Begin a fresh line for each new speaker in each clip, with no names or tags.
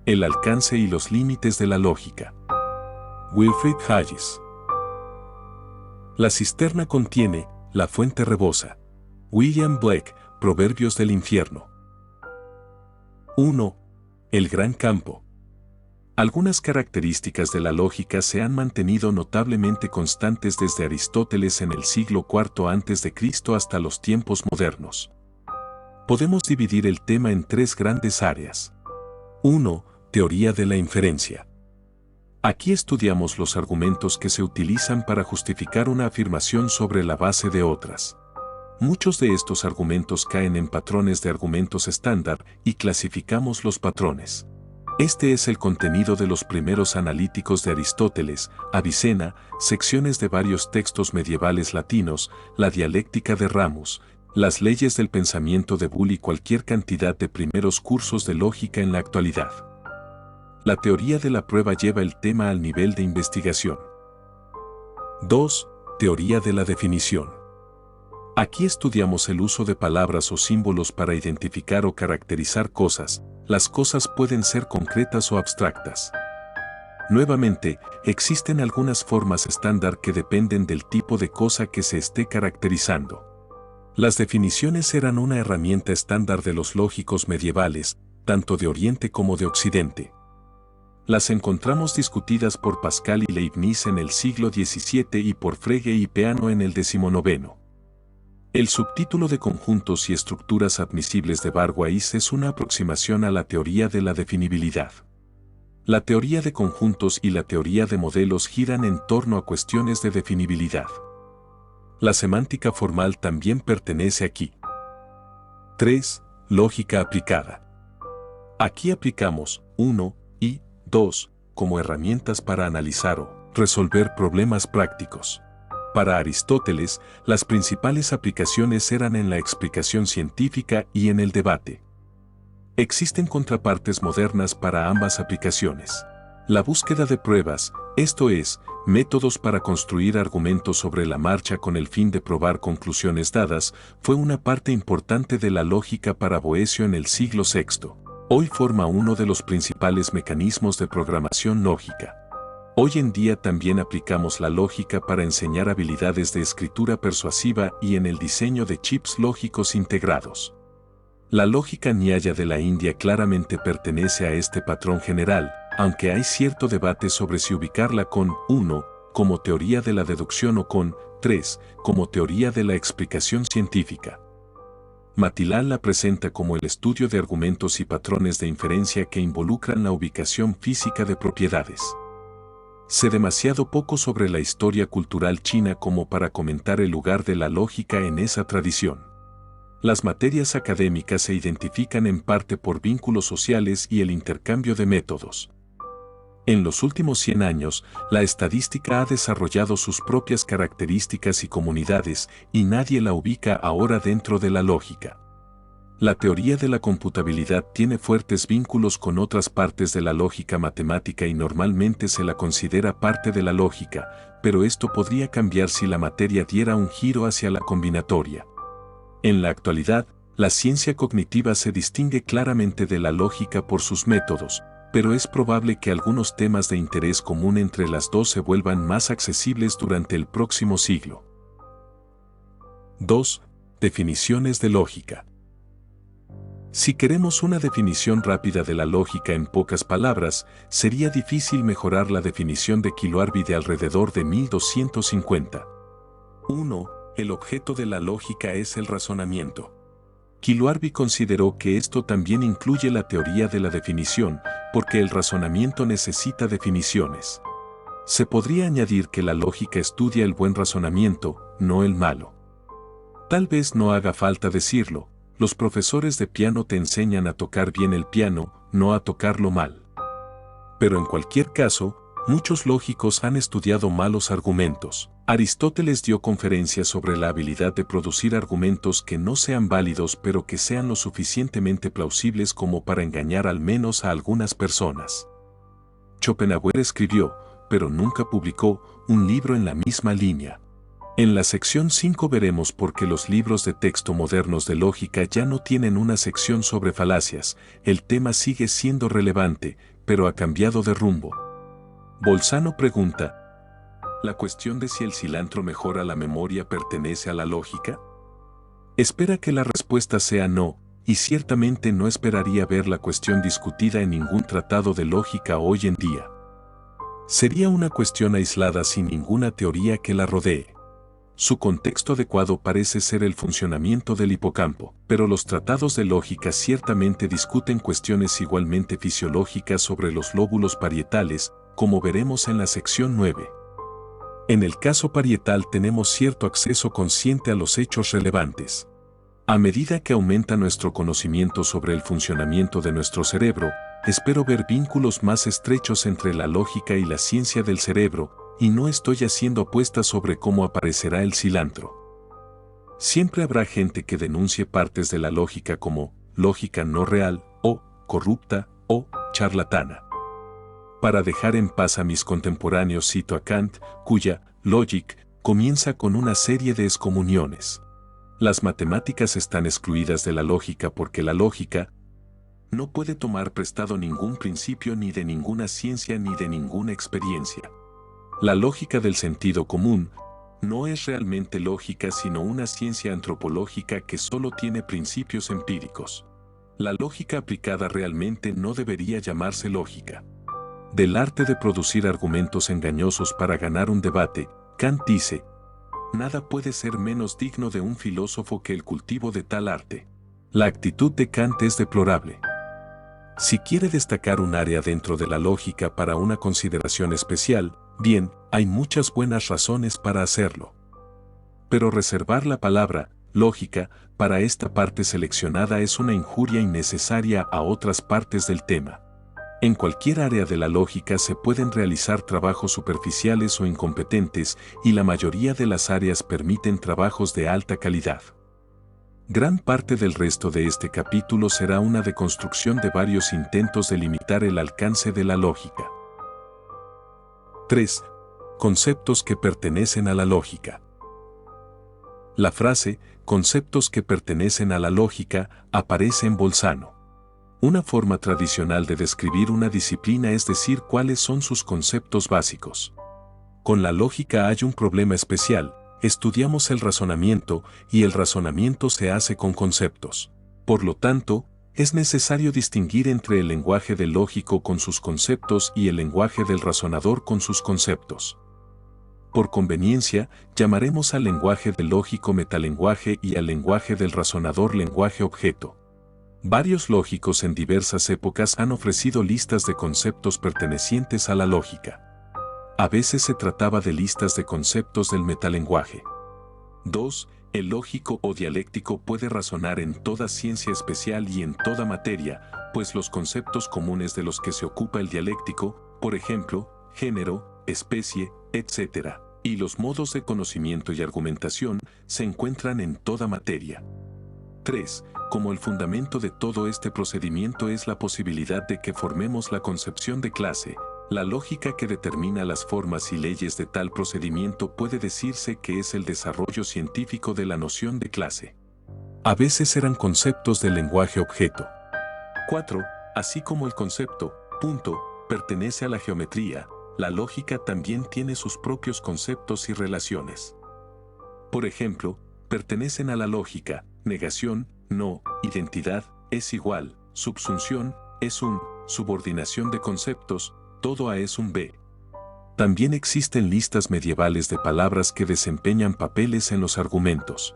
El alcance y los límites de la lógica. Wilfrid Hayes. La cisterna contiene, la fuente rebosa. William Blake, Proverbios del infierno. 1. El gran campo. Algunas características de la lógica se han mantenido notablemente constantes desde Aristóteles en el siglo IV a.C. hasta los tiempos modernos. Podemos dividir el tema en tres grandes áreas. 1. Teoría de la inferencia. Aquí estudiamos los argumentos que se utilizan para justificar una afirmación sobre la base de otras. Muchos de estos argumentos caen en patrones de argumentos estándar y clasificamos los patrones. Este es el contenido de los primeros analíticos de Aristóteles, Avicena, secciones de varios textos medievales latinos, la dialéctica de Ramus, las leyes del pensamiento de Boole y cualquier cantidad de primeros cursos de lógica en la actualidad. La teoría de la prueba lleva el tema al nivel de investigación. 2. Teoría de la definición. Aquí estudiamos el uso de palabras o símbolos para identificar o caracterizar cosas. Las cosas pueden ser concretas o abstractas. Nuevamente, existen algunas formas estándar que dependen del tipo de cosa que se esté caracterizando. Las definiciones eran una herramienta estándar de los lógicos medievales, tanto de Oriente como de Occidente. Las encontramos discutidas por Pascal y Leibniz en el siglo XVII y por Frege y Peano en el XIX. El subtítulo de conjuntos y estructuras admisibles de Barwais es una aproximación a la teoría de la definibilidad. La teoría de conjuntos y la teoría de modelos giran en torno a cuestiones de definibilidad. La semántica formal también pertenece aquí. 3. Lógica aplicada. Aquí aplicamos 1 y 2 como herramientas para analizar o resolver problemas prácticos. Para Aristóteles, las principales aplicaciones eran en la explicación científica y en el debate. Existen contrapartes modernas para ambas aplicaciones. La búsqueda de pruebas, esto es, métodos para construir argumentos sobre la marcha con el fin de probar conclusiones dadas, fue una parte importante de la lógica para Boecio en el siglo VI. Hoy forma uno de los principales mecanismos de programación lógica. Hoy en día también aplicamos la lógica para enseñar habilidades de escritura persuasiva y en el diseño de chips lógicos integrados. La lógica nyaya de la India claramente pertenece a este patrón general, aunque hay cierto debate sobre si ubicarla con 1 como teoría de la deducción o con 3 como teoría de la explicación científica. Matilal la presenta como el estudio de argumentos y patrones de inferencia que involucran la ubicación física de propiedades. Sé demasiado poco sobre la historia cultural china como para comentar el lugar de la lógica en esa tradición. Las materias académicas se identifican en parte por vínculos sociales y el intercambio de métodos. En los últimos 100 años, la estadística ha desarrollado sus propias características y comunidades, y nadie la ubica ahora dentro de la lógica. La teoría de la computabilidad tiene fuertes vínculos con otras partes de la lógica matemática y normalmente se la considera parte de la lógica, pero esto podría cambiar si la materia diera un giro hacia la combinatoria. En la actualidad, la ciencia cognitiva se distingue claramente de la lógica por sus métodos, pero es probable que algunos temas de interés común entre las dos se vuelvan más accesibles durante el próximo siglo. 2. Definiciones de lógica. Si queremos una definición rápida de la lógica en pocas palabras, sería difícil mejorar la definición de Kiloarby de alrededor de 1250. 1. El objeto de la lógica es el razonamiento. Kiloarby consideró que esto también incluye la teoría de la definición, porque el razonamiento necesita definiciones. Se podría añadir que la lógica estudia el buen razonamiento, no el malo. Tal vez no haga falta decirlo, los profesores de piano te enseñan a tocar bien el piano, no a tocarlo mal. Pero en cualquier caso, muchos lógicos han estudiado malos argumentos. Aristóteles dio conferencias sobre la habilidad de producir argumentos que no sean válidos pero que sean lo suficientemente plausibles como para engañar al menos a algunas personas. Schopenhauer escribió, pero nunca publicó, un libro en la misma línea. En la sección 5 veremos por qué los libros de texto modernos de lógica ya no tienen una sección sobre falacias. El tema sigue siendo relevante, pero ha cambiado de rumbo. Bolzano pregunta, ¿la cuestión de si el cilantro mejora la memoria pertenece a la lógica? Espera que la respuesta sea no, y ciertamente no esperaría ver la cuestión discutida en ningún tratado de lógica hoy en día. Sería una cuestión aislada sin ninguna teoría que la rodee. Su contexto adecuado parece ser el funcionamiento del hipocampo, pero los tratados de lógica ciertamente discuten cuestiones igualmente fisiológicas sobre los lóbulos parietales, como veremos en la sección 9. En el caso parietal tenemos cierto acceso consciente a los hechos relevantes. A medida que aumenta nuestro conocimiento sobre el funcionamiento de nuestro cerebro, espero ver vínculos más estrechos entre la lógica y la ciencia del cerebro, y no estoy haciendo apuestas sobre cómo aparecerá el cilantro. Siempre habrá gente que denuncie partes de la lógica como lógica no real, o corrupta, o charlatana. Para dejar en paz a mis contemporáneos cito a Kant, cuya Logic comienza con una serie de excomuniones. Las matemáticas están excluidas de la lógica porque la lógica no puede tomar prestado ningún principio ni de ninguna ciencia ni de ninguna experiencia. La lógica del sentido común no es realmente lógica sino una ciencia antropológica que solo tiene principios empíricos. La lógica aplicada realmente no debería llamarse lógica. Del arte de producir argumentos engañosos para ganar un debate, Kant dice, nada puede ser menos digno de un filósofo que el cultivo de tal arte. La actitud de Kant es deplorable. Si quiere destacar un área dentro de la lógica para una consideración especial, bien, hay muchas buenas razones para hacerlo. Pero reservar la palabra lógica para esta parte seleccionada es una injuria innecesaria a otras partes del tema. En cualquier área de la lógica se pueden realizar trabajos superficiales o incompetentes, y la mayoría de las áreas permiten trabajos de alta calidad. Gran parte del resto de este capítulo será una deconstrucción de varios intentos de limitar el alcance de la lógica. 3. Conceptos que pertenecen a la lógica. La frase, conceptos que pertenecen a la lógica, aparece en Bolzano. Una forma tradicional de describir una disciplina es decir cuáles son sus conceptos básicos. Con la lógica hay un problema especial. Estudiamos el razonamiento, y el razonamiento se hace con conceptos. Por lo tanto, es necesario distinguir entre el lenguaje del lógico con sus conceptos y el lenguaje del razonador con sus conceptos. Por conveniencia, llamaremos al lenguaje del lógico metalenguaje y al lenguaje del razonador lenguaje objeto. Varios lógicos en diversas épocas han ofrecido listas de conceptos pertenecientes a la lógica. A veces se trataba de listas de conceptos del metalenguaje. 2. El lógico o dialéctico puede razonar en toda ciencia especial y en toda materia, pues los conceptos comunes de los que se ocupa el dialéctico, por ejemplo, género, especie, etc., y los modos de conocimiento y argumentación, se encuentran en toda materia. 3. Como el fundamento de todo este procedimiento es la posibilidad de que formemos la concepción de clase, la lógica que determina las formas y leyes de tal procedimiento puede decirse que es el desarrollo científico de la noción de clase. A veces eran conceptos del lenguaje objeto. 4. Así como el concepto, punto, pertenece a la geometría, la lógica también tiene sus propios conceptos y relaciones. Por ejemplo, pertenecen a la lógica, negación, no, identidad, es igual, subsunción, es un, subordinación de conceptos, todo A es un B. También existen listas medievales de palabras que desempeñan papeles en los argumentos.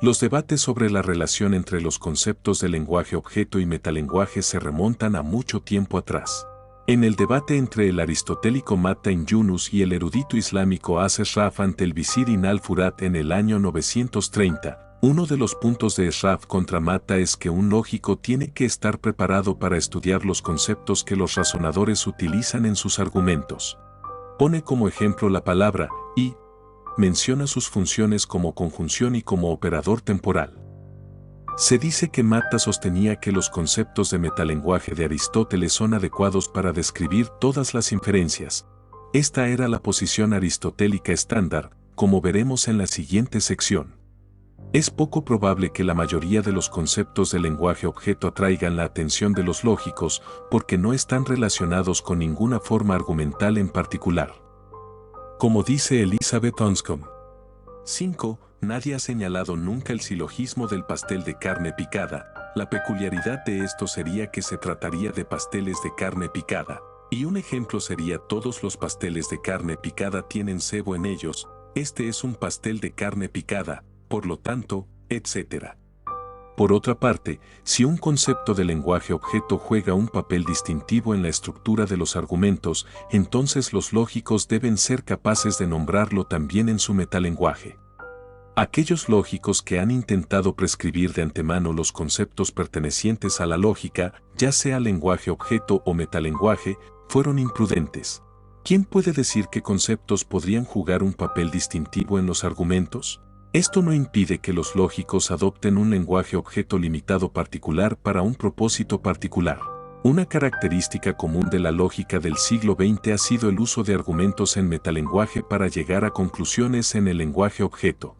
Los debates sobre la relación entre los conceptos de lenguaje objeto y metalenguaje se remontan a mucho tiempo atrás. En el debate entre el aristotélico Matta ibn Yunus y el erudito islámico As-Eshraf ante el visir Ibn al-Furat en el año 930, uno de los puntos de Eshraf contra Matta es que un lógico tiene que estar preparado para estudiar los conceptos que los razonadores utilizan en sus argumentos. Pone como ejemplo la palabra y menciona sus funciones como conjunción y como operador temporal. Se dice que Matta sostenía que los conceptos de metalenguaje de Aristóteles son adecuados para describir todas las inferencias. Esta era la posición aristotélica estándar, como veremos en la siguiente sección. Es poco probable que la mayoría de los conceptos del lenguaje objeto atraigan la atención de los lógicos porque no están relacionados con ninguna forma argumental en particular. Como dice Elizabeth Anscombe. 5. Nadie ha señalado nunca el silogismo del pastel de carne picada. La peculiaridad de esto sería que se trataría de pasteles de carne picada. Y un ejemplo sería todos los pasteles de carne picada tienen cebo en ellos, este es un pastel de carne picada, por lo tanto, etc. Por otra parte, si un concepto de lenguaje objeto juega un papel distintivo en la estructura de los argumentos, entonces los lógicos deben ser capaces de nombrarlo también en su metalenguaje. Aquellos lógicos que han intentado prescribir de antemano los conceptos pertenecientes a la lógica, ya sea lenguaje objeto o metalenguaje, fueron imprudentes. ¿Quién puede decir qué conceptos podrían jugar un papel distintivo en los argumentos? Esto no impide que los lógicos adopten un lenguaje objeto limitado particular para un propósito particular. Una característica común de la lógica del siglo XX ha sido el uso de argumentos en metalenguaje para llegar a conclusiones en el lenguaje objeto.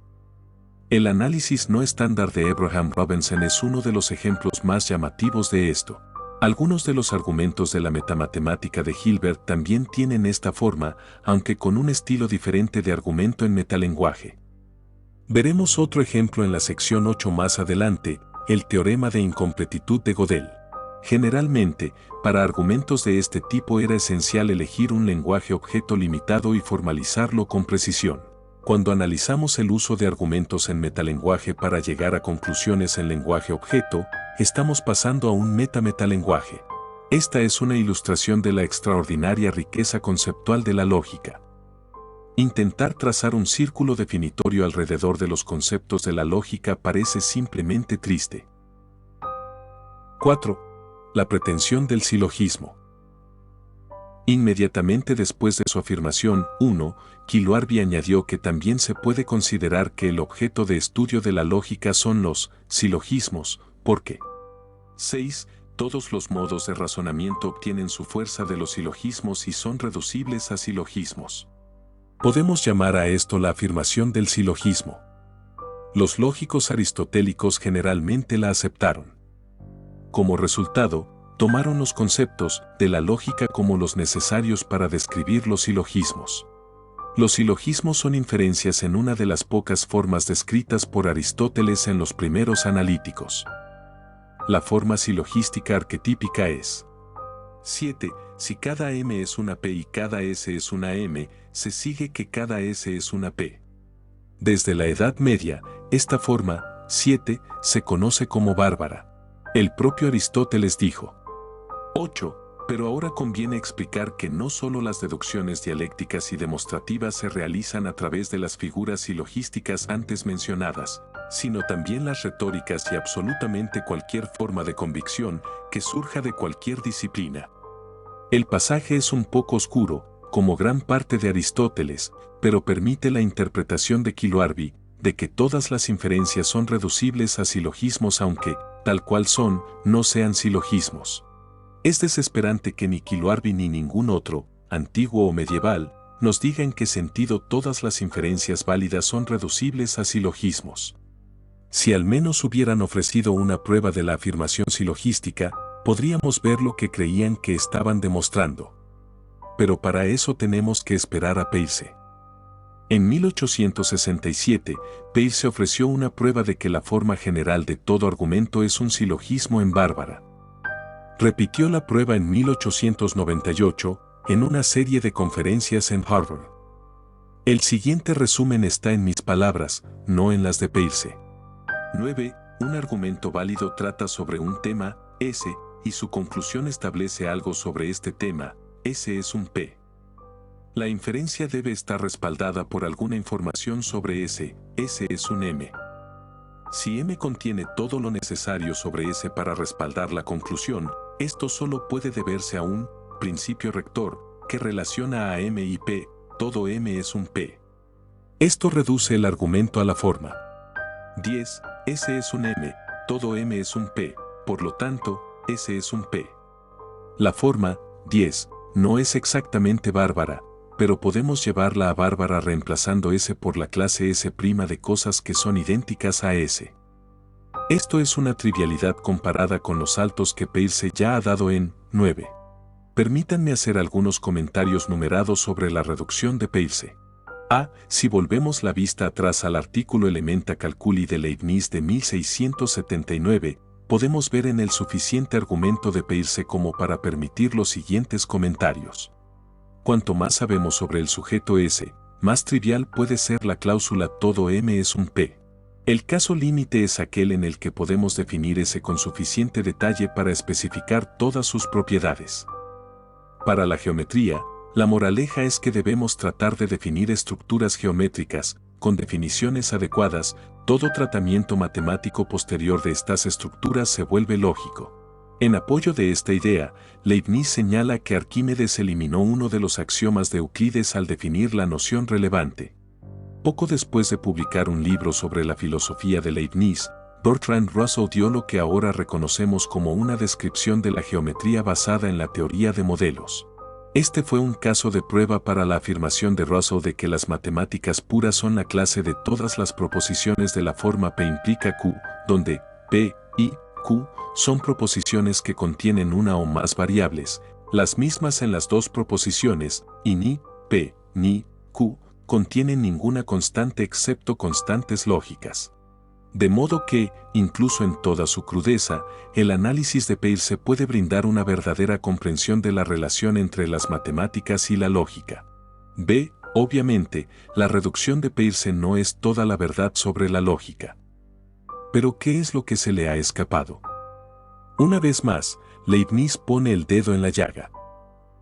El análisis no estándar de Abraham Robinson es uno de los ejemplos más llamativos de esto. Algunos de los argumentos de la metamatemática de Hilbert también tienen esta forma, aunque con un estilo diferente de argumento en metalenguaje. Veremos otro ejemplo en la sección 8 más adelante, el teorema de incompletitud de Gödel. Generalmente, para argumentos de este tipo era esencial elegir un lenguaje objeto limitado y formalizarlo con precisión. Cuando analizamos el uso de argumentos en metalenguaje para llegar a conclusiones en lenguaje objeto, estamos pasando a un meta-metalenguaje. Esta es una ilustración de la extraordinaria riqueza conceptual de la lógica. Intentar trazar un círculo definitorio alrededor de los conceptos de la lógica parece simplemente triste. 4. La pretensión del silogismo. Inmediatamente después de su afirmación, 1, Kiluarvi añadió que también se puede considerar que el objeto de estudio de la lógica son los silogismos, porque 6. Todos los modos de razonamiento obtienen su fuerza de los silogismos y son reducibles a silogismos. Podemos llamar a esto la afirmación del silogismo. Los lógicos aristotélicos generalmente la aceptaron. Como resultado, tomaron los conceptos de la lógica como los necesarios para describir los silogismos. Los silogismos son inferencias en una de las pocas formas descritas por Aristóteles en los primeros analíticos. La forma silogística arquetípica es 7. Si cada M es una P y cada S es una M, se sigue que cada S es una P. Desde la Edad Media, esta forma, 7, se conoce como bárbara. El propio Aristóteles dijo. 8. Pero ahora conviene explicar que no solo las deducciones dialécticas y demostrativas se realizan a través de las figuras silogísticas antes mencionadas, sino también las retóricas y absolutamente cualquier forma de convicción que surja de cualquier disciplina. El pasaje es un poco oscuro, como gran parte de Aristóteles, pero permite la interpretación de Kiluarvi, de que todas las inferencias son reducibles a silogismos aunque, tal cual son, no sean silogismos. Es desesperante que ni Kiluarvi ni ningún otro, antiguo o medieval, nos diga en qué sentido todas las inferencias válidas son reducibles a silogismos. Si al menos hubieran ofrecido una prueba de la afirmación silogística, podríamos ver lo que creían que estaban demostrando. Pero para eso tenemos que esperar a Peirce. En 1867, Peirce ofreció una prueba de que la forma general de todo argumento es un silogismo en bárbara. Repitió la prueba en 1898, en una serie de conferencias en Harvard. El siguiente resumen está en mis palabras, no en las de Peirce. 9. Un argumento válido trata sobre un tema, S, y su conclusión establece algo sobre este tema, S es un P. La inferencia debe estar respaldada por alguna información sobre S, S es un M. Si M contiene todo lo necesario sobre S para respaldar la conclusión, esto solo puede deberse a un principio rector que relaciona a M y P, todo M es un P. Esto reduce el argumento a la forma 10, S es un M, todo M es un P, por lo tanto, S es un P. La forma 10 no es exactamente bárbara, pero podemos llevarla a bárbara reemplazando S por la clase S' de cosas que son idénticas a S. Esto es una trivialidad comparada con los saltos que Peirce ya ha dado en 9. Permítanme hacer algunos comentarios numerados sobre la reducción de Peirce. Si volvemos la vista atrás al artículo Elementa Calculi de Leibniz de 1679, podemos ver en él suficiente argumento de Peirce como para permitir los siguientes comentarios. Cuanto más sabemos sobre el sujeto S, más trivial puede ser la cláusula todo M es un P. El caso límite es aquel en el que podemos definir S con suficiente detalle para especificar todas sus propiedades. Para la geometría, la moraleja es que debemos tratar de definir estructuras geométricas, con definiciones adecuadas. Todo tratamiento matemático posterior de estas estructuras se vuelve lógico. En apoyo de esta idea, Leibniz señala que Arquímedes eliminó uno de los axiomas de Euclides al definir la noción relevante. Poco después de publicar un libro sobre la filosofía de Leibniz, Bertrand Russell dio lo que ahora reconocemos como una descripción de la geometría basada en la teoría de modelos. Este fue un caso de prueba para la afirmación de Russell de que las matemáticas puras son la clase de todas las proposiciones de la forma P implica Q, donde P y Q son proposiciones que contienen una o más variables, las mismas en las dos proposiciones, y ni P ni Q contienen ninguna constante excepto constantes lógicas. De modo que, incluso en toda su crudeza, el análisis de Peirce puede brindar una verdadera comprensión de la relación entre las matemáticas y la lógica. Obviamente, la reducción de Peirce no es toda la verdad sobre la lógica. Pero ¿qué es lo que se le ha escapado? Una vez más, Leibniz pone el dedo en la llaga.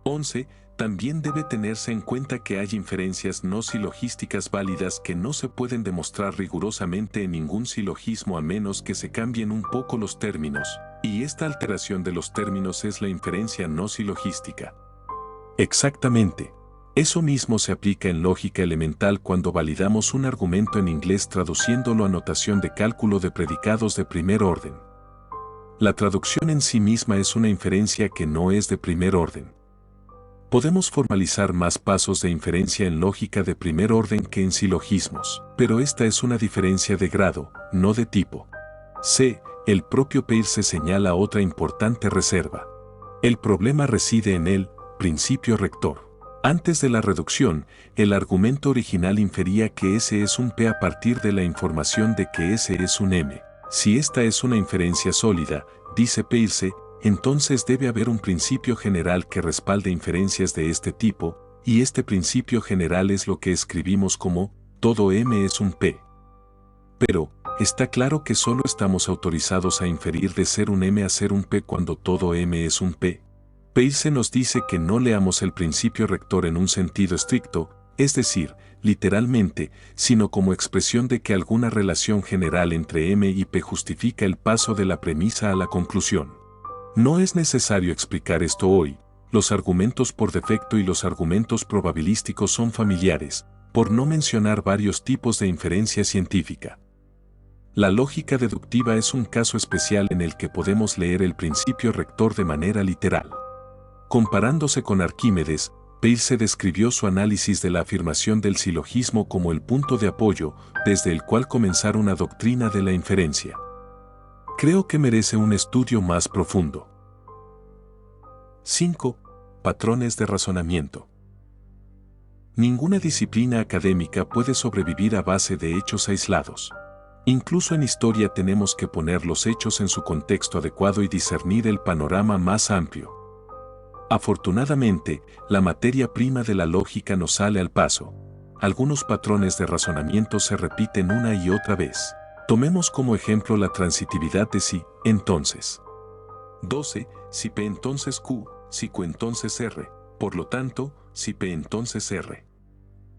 11. También debe tenerse en cuenta que hay inferencias no silogísticas válidas que no se pueden demostrar rigurosamente en ningún silogismo a menos que se cambien un poco los términos, y esta alteración de los términos es la inferencia no silogística. Exactamente. Eso mismo se aplica en lógica elemental cuando validamos un argumento en inglés traduciéndolo a notación de cálculo de predicados de primer orden. La traducción en sí misma es una inferencia que no es de primer orden. Podemos formalizar más pasos de inferencia en lógica de primer orden que en silogismos, pero esta es una diferencia de grado, no de tipo. El propio Peirce señala otra importante reserva. El problema reside en el principio rector. Antes de la reducción, el argumento original infería que S es un P a partir de la información de que S es un M. Si esta es una inferencia sólida, dice Peirce, entonces debe haber un principio general que respalde inferencias de este tipo, y este principio general es lo que escribimos como todo M es un P. Pero, está claro que solo estamos autorizados a inferir de ser un M a ser un P cuando todo M es un P. Peirce nos dice que no leamos el principio rector en un sentido estricto, es decir, literalmente, sino como expresión de que alguna relación general entre M y P justifica el paso de la premisa a la conclusión. No es necesario explicar esto hoy, los argumentos por defecto y los argumentos probabilísticos son familiares, por no mencionar varios tipos de inferencia científica. La lógica deductiva es un caso especial en el que podemos leer el principio rector de manera literal. Comparándose con Arquímedes, Peirce describió su análisis de la afirmación del silogismo como el punto de apoyo, desde el cual comenzar una doctrina de la inferencia. Creo que merece un estudio más profundo. 5. Patrones de razonamiento. Ninguna disciplina académica puede sobrevivir a base de hechos aislados. Incluso en historia tenemos que poner los hechos en su contexto adecuado y discernir el panorama más amplio. Afortunadamente, la materia prima de la lógica nos sale al paso. Algunos patrones de razonamiento se repiten una y otra vez. Tomemos como ejemplo la transitividad de si, entonces. 12. Si P entonces Q, si Q entonces R, por lo tanto, si P entonces R.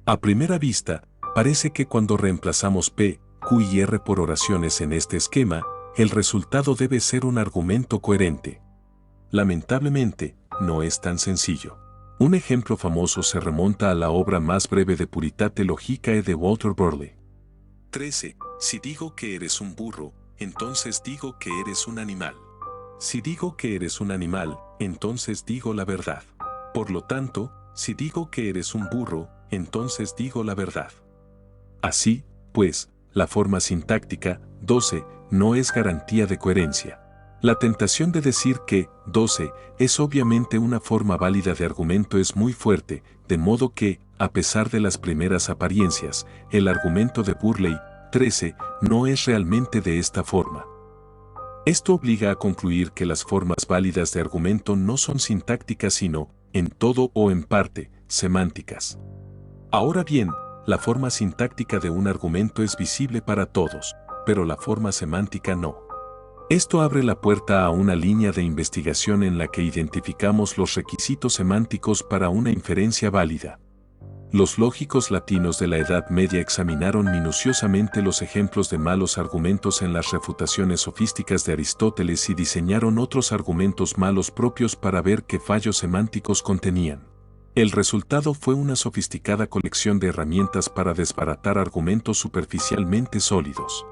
A primera vista, parece que cuando reemplazamos P, Q y R por oraciones en este esquema, el resultado debe ser un argumento coherente. Lamentablemente, no es tan sencillo. Un ejemplo famoso se remonta a la obra más breve de Puritate Logicae de Walter Burley. 13. Si digo que eres un burro, entonces digo que eres un animal. Si digo que eres un animal, entonces digo la verdad. Por lo tanto, Si digo que eres un burro, entonces digo la verdad. Así, pues, la forma sintáctica, 12, no es garantía de coherencia. La tentación de decir que 12 es obviamente una forma válida de argumento es muy fuerte, de modo que, a pesar de las primeras apariencias, el argumento de Burley, 13, no es realmente de esta forma. Esto obliga a concluir que las formas válidas de argumento no son sintácticas sino, en todo o en parte, semánticas. Ahora bien, la forma sintáctica de un argumento es visible para todos, pero la forma semántica no. Esto abre la puerta a una línea de investigación en la que identificamos los requisitos semánticos para una inferencia válida. Los lógicos latinos de la Edad Media examinaron minuciosamente los ejemplos de malos argumentos en las refutaciones sofísticas de Aristóteles y diseñaron otros argumentos malos propios para ver qué fallos semánticos contenían. El resultado fue una sofisticada colección de herramientas para desbaratar argumentos superficialmente sólidos.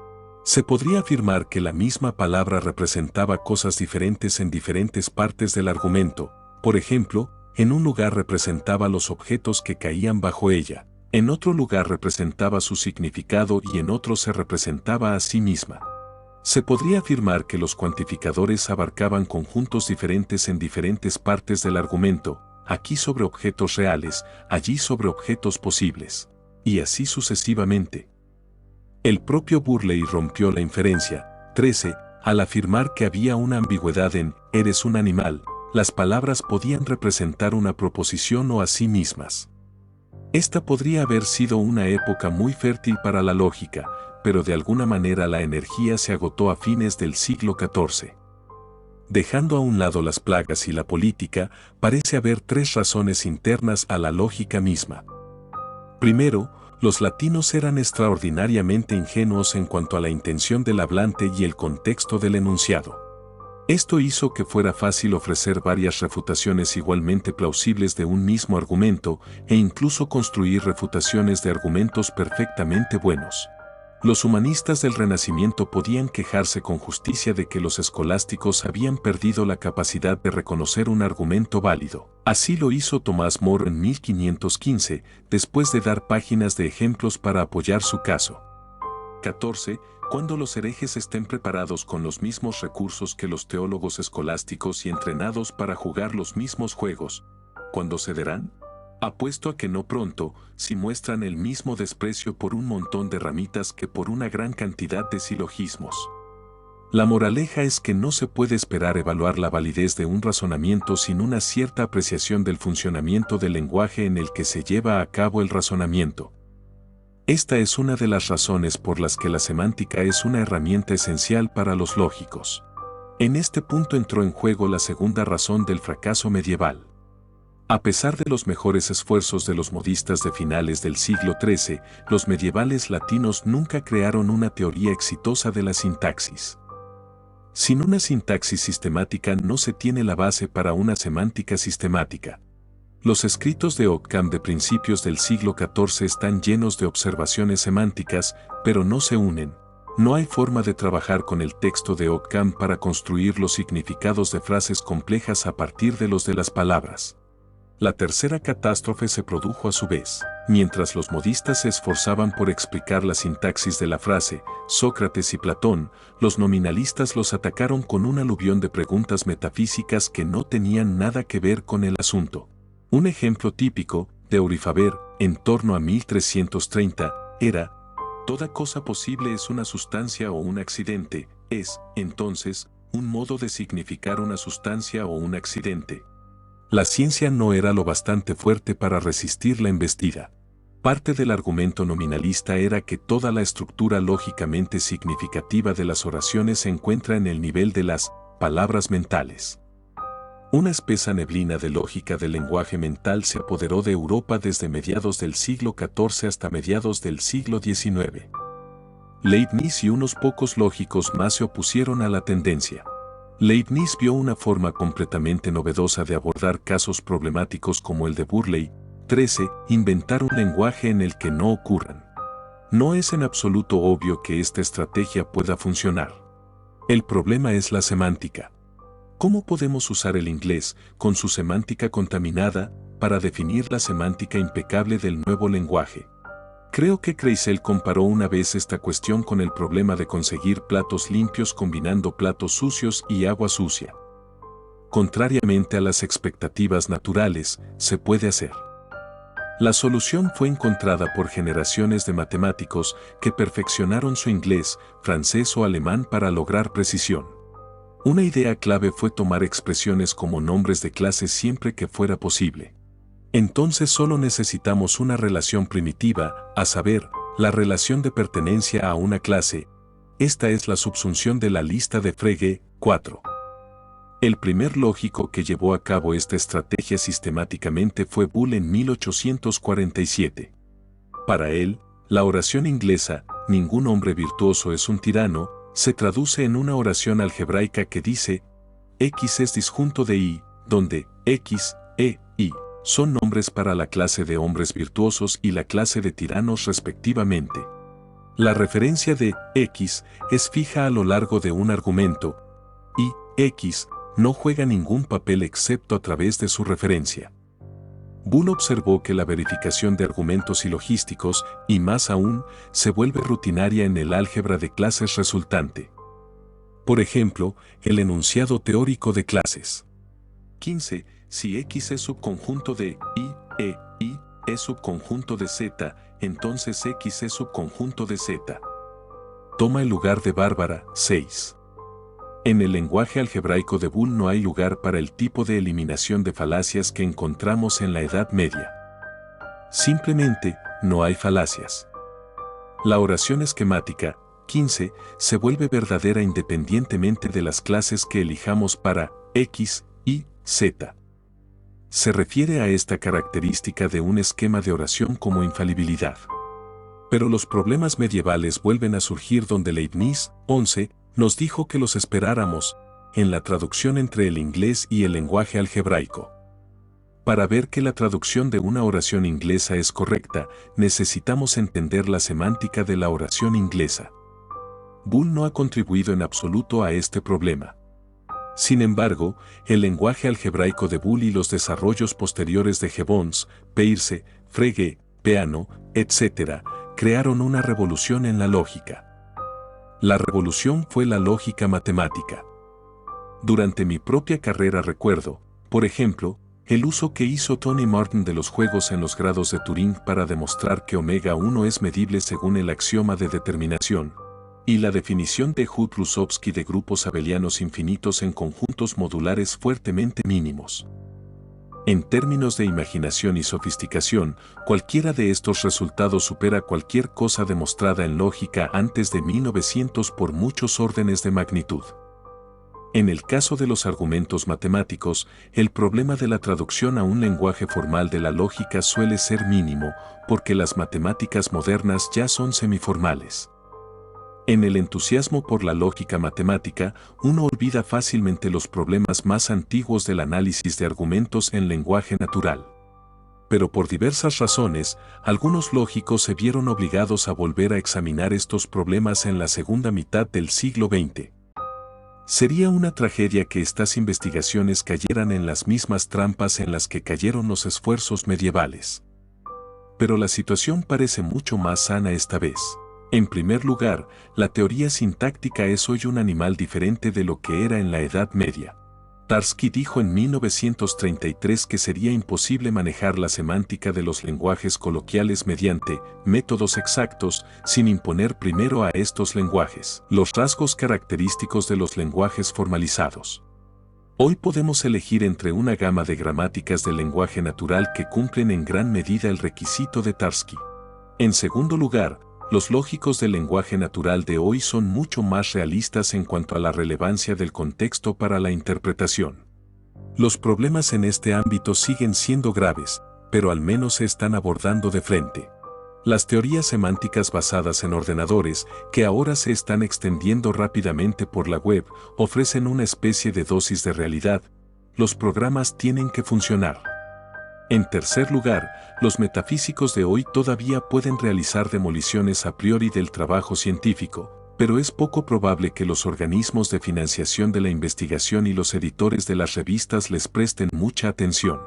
Se podría afirmar que la misma palabra representaba cosas diferentes en diferentes partes del argumento. Por ejemplo, en un lugar representaba los objetos que caían bajo ella, en otro lugar representaba su significado y en otro se representaba a sí misma. Se podría afirmar que los cuantificadores abarcaban conjuntos diferentes en diferentes partes del argumento, aquí sobre objetos reales, allí sobre objetos posibles, y así sucesivamente. El propio Burley rompió la inferencia, 13, al afirmar que había una ambigüedad en «eres un animal», las palabras podían representar una proposición o a sí mismas. Esta podría haber sido una época muy fértil para la lógica, pero de alguna manera la energía se agotó a fines del siglo XIV. Dejando a un lado las plagas y la política, parece haber tres razones internas a la lógica misma. Primero, los latinos eran extraordinariamente ingenuos en cuanto a la intención del hablante y el contexto del enunciado. Esto hizo que fuera fácil ofrecer varias refutaciones igualmente plausibles de un mismo argumento e incluso construir refutaciones de argumentos perfectamente buenos. Los humanistas del Renacimiento podían quejarse con justicia de que los escolásticos habían perdido la capacidad de reconocer un argumento válido. Así lo hizo Tomás More en 1515, después de dar páginas de ejemplos para apoyar su caso. 14. Cuando los herejes estén preparados con los mismos recursos que los teólogos escolásticos y entrenados para jugar los mismos juegos, ¿cuándo cederán? Apuesto a que no pronto, si muestran el mismo desprecio por un montón de ramitas que por una gran cantidad de silogismos. La moraleja es que no se puede esperar evaluar la validez de un razonamiento sin una cierta apreciación del funcionamiento del lenguaje en el que se lleva a cabo el razonamiento. Esta es una de las razones por las que la semántica es una herramienta esencial para los lógicos. En este punto entró en juego la segunda razón del fracaso medieval. A pesar de los mejores esfuerzos de los modistas de finales del siglo XIII, los medievales latinos nunca crearon una teoría exitosa de la sintaxis. Sin una sintaxis sistemática no se tiene la base para una semántica sistemática. Los escritos de Occam de principios del siglo XIV están llenos de observaciones semánticas, pero no se unen. No hay forma de trabajar con el texto de Occam para construir los significados de frases complejas a partir de los de las palabras. La tercera catástrofe se produjo a su vez. Mientras los modistas se esforzaban por explicar la sintaxis de la frase, Sócrates y Platón, los nominalistas los atacaron con un aluvión de preguntas metafísicas que no tenían nada que ver con el asunto. Un ejemplo típico, de Eurifaber, en torno a 1330, era: toda cosa posible es una sustancia o un accidente, es, entonces, un modo de significar una sustancia o un accidente. La ciencia no era lo bastante fuerte para resistir la embestida. Parte del argumento nominalista era que toda la estructura lógicamente significativa de las oraciones se encuentra en el nivel de las palabras mentales. Una espesa neblina de lógica del lenguaje mental se apoderó de Europa desde mediados del siglo XIV hasta mediados del siglo XIX. Leibniz y unos pocos lógicos más se opusieron a la tendencia. Leibniz vio una forma completamente novedosa de abordar casos problemáticos como el de Burley. 13. Inventar un lenguaje en el que no ocurran. No es en absoluto obvio que esta estrategia pueda funcionar. El problema es la semántica. ¿Cómo podemos usar el inglés, con su semántica contaminada, para definir la semántica impecable del nuevo lenguaje. Creo que Kreisel comparó una vez esta cuestión con el problema de conseguir platos limpios combinando platos sucios y agua sucia. Contrariamente a las expectativas naturales, se puede hacer. La solución fue encontrada por generaciones de matemáticos que perfeccionaron su inglés, francés o alemán para lograr precisión. Una idea clave fue tomar expresiones como nombres de clases siempre que fuera posible. Entonces solo necesitamos una relación primitiva, a saber, la relación de pertenencia a una clase. Esta es la subsunción de la lista de Frege, 4. El primer lógico que llevó a cabo esta estrategia sistemáticamente fue Boole en 1847. Para él, la oración inglesa, ningún hombre virtuoso es un tirano, se traduce en una oración algebraica que dice, X es disjunto de Y, donde X, E, Y son nombres para la clase de hombres virtuosos y la clase de tiranos respectivamente. La referencia de X es fija a lo largo de un argumento, y X no juega ningún papel excepto a través de su referencia. Boole observó que la verificación de argumentos silogísticos, y más aún, se vuelve rutinaria en el álgebra de clases resultante. Por ejemplo, el enunciado teórico de clases. 15. Si X es subconjunto de Y es subconjunto de Z, entonces X es subconjunto de Z. Toma el lugar de Bárbara, 6. En el lenguaje algebraico de Boole no hay lugar para el tipo de eliminación de falacias que encontramos en la Edad Media. Simplemente, no hay falacias. La oración esquemática, 15, se vuelve verdadera independientemente de las clases que elijamos para X, Y, Z. Se refiere a esta característica de un esquema de oración como infalibilidad. Pero los problemas medievales vuelven a surgir donde Leibniz, 11, nos dijo que los esperáramos, en la traducción entre el inglés y el lenguaje algebraico. Para ver que la traducción de una oración inglesa es correcta, necesitamos entender la semántica de la oración inglesa. Boole no ha contribuido en absoluto a este problema. Sin embargo, el lenguaje algebraico de Boole y los desarrollos posteriores de Gibbons, Peirce, Frege, Peano, etc., crearon una revolución en la lógica. La revolución fue la lógica matemática. Durante mi propia carrera recuerdo, por ejemplo, el uso que hizo Tony Martin de los juegos en los grados de Turing para demostrar que omega 1 es medible según el axioma de determinación, y la definición de Hut-Rusovsky de grupos abelianos infinitos en conjuntos modulares fuertemente mínimos. En términos de imaginación y sofisticación, cualquiera de estos resultados supera cualquier cosa demostrada en lógica antes de 1900 por muchos órdenes de magnitud. En el caso de los argumentos matemáticos, el problema de la traducción a un lenguaje formal de la lógica suele ser mínimo, porque las matemáticas modernas ya son semiformales. En el entusiasmo por la lógica matemática, uno olvida fácilmente los problemas más antiguos del análisis de argumentos en lenguaje natural. Pero por diversas razones, algunos lógicos se vieron obligados a volver a examinar estos problemas en la segunda mitad del siglo XX. Sería una tragedia que estas investigaciones cayeran en las mismas trampas en las que cayeron los esfuerzos medievales. Pero la situación parece mucho más sana esta vez. En primer lugar, la teoría sintáctica es hoy un animal diferente de lo que era en la Edad Media. Tarski dijo en 1933 que sería imposible manejar la semántica de los lenguajes coloquiales mediante métodos exactos, sin imponer primero a estos lenguajes los rasgos característicos de los lenguajes formalizados. Hoy podemos elegir entre una gama de gramáticas del lenguaje natural que cumplen en gran medida el requisito de Tarski. En segundo lugar, los lógicos del lenguaje natural de hoy son mucho más realistas en cuanto a la relevancia del contexto para la interpretación. Los problemas en este ámbito siguen siendo graves, pero al menos se están abordando de frente. Las teorías semánticas basadas en ordenadores, que ahora se están extendiendo rápidamente por la web, ofrecen una especie de dosis de realidad. Los programas tienen que funcionar. En tercer lugar, los metafísicos de hoy todavía pueden realizar demoliciones a priori del trabajo científico, pero es poco probable que los organismos de financiación de la investigación y los editores de las revistas les presten mucha atención.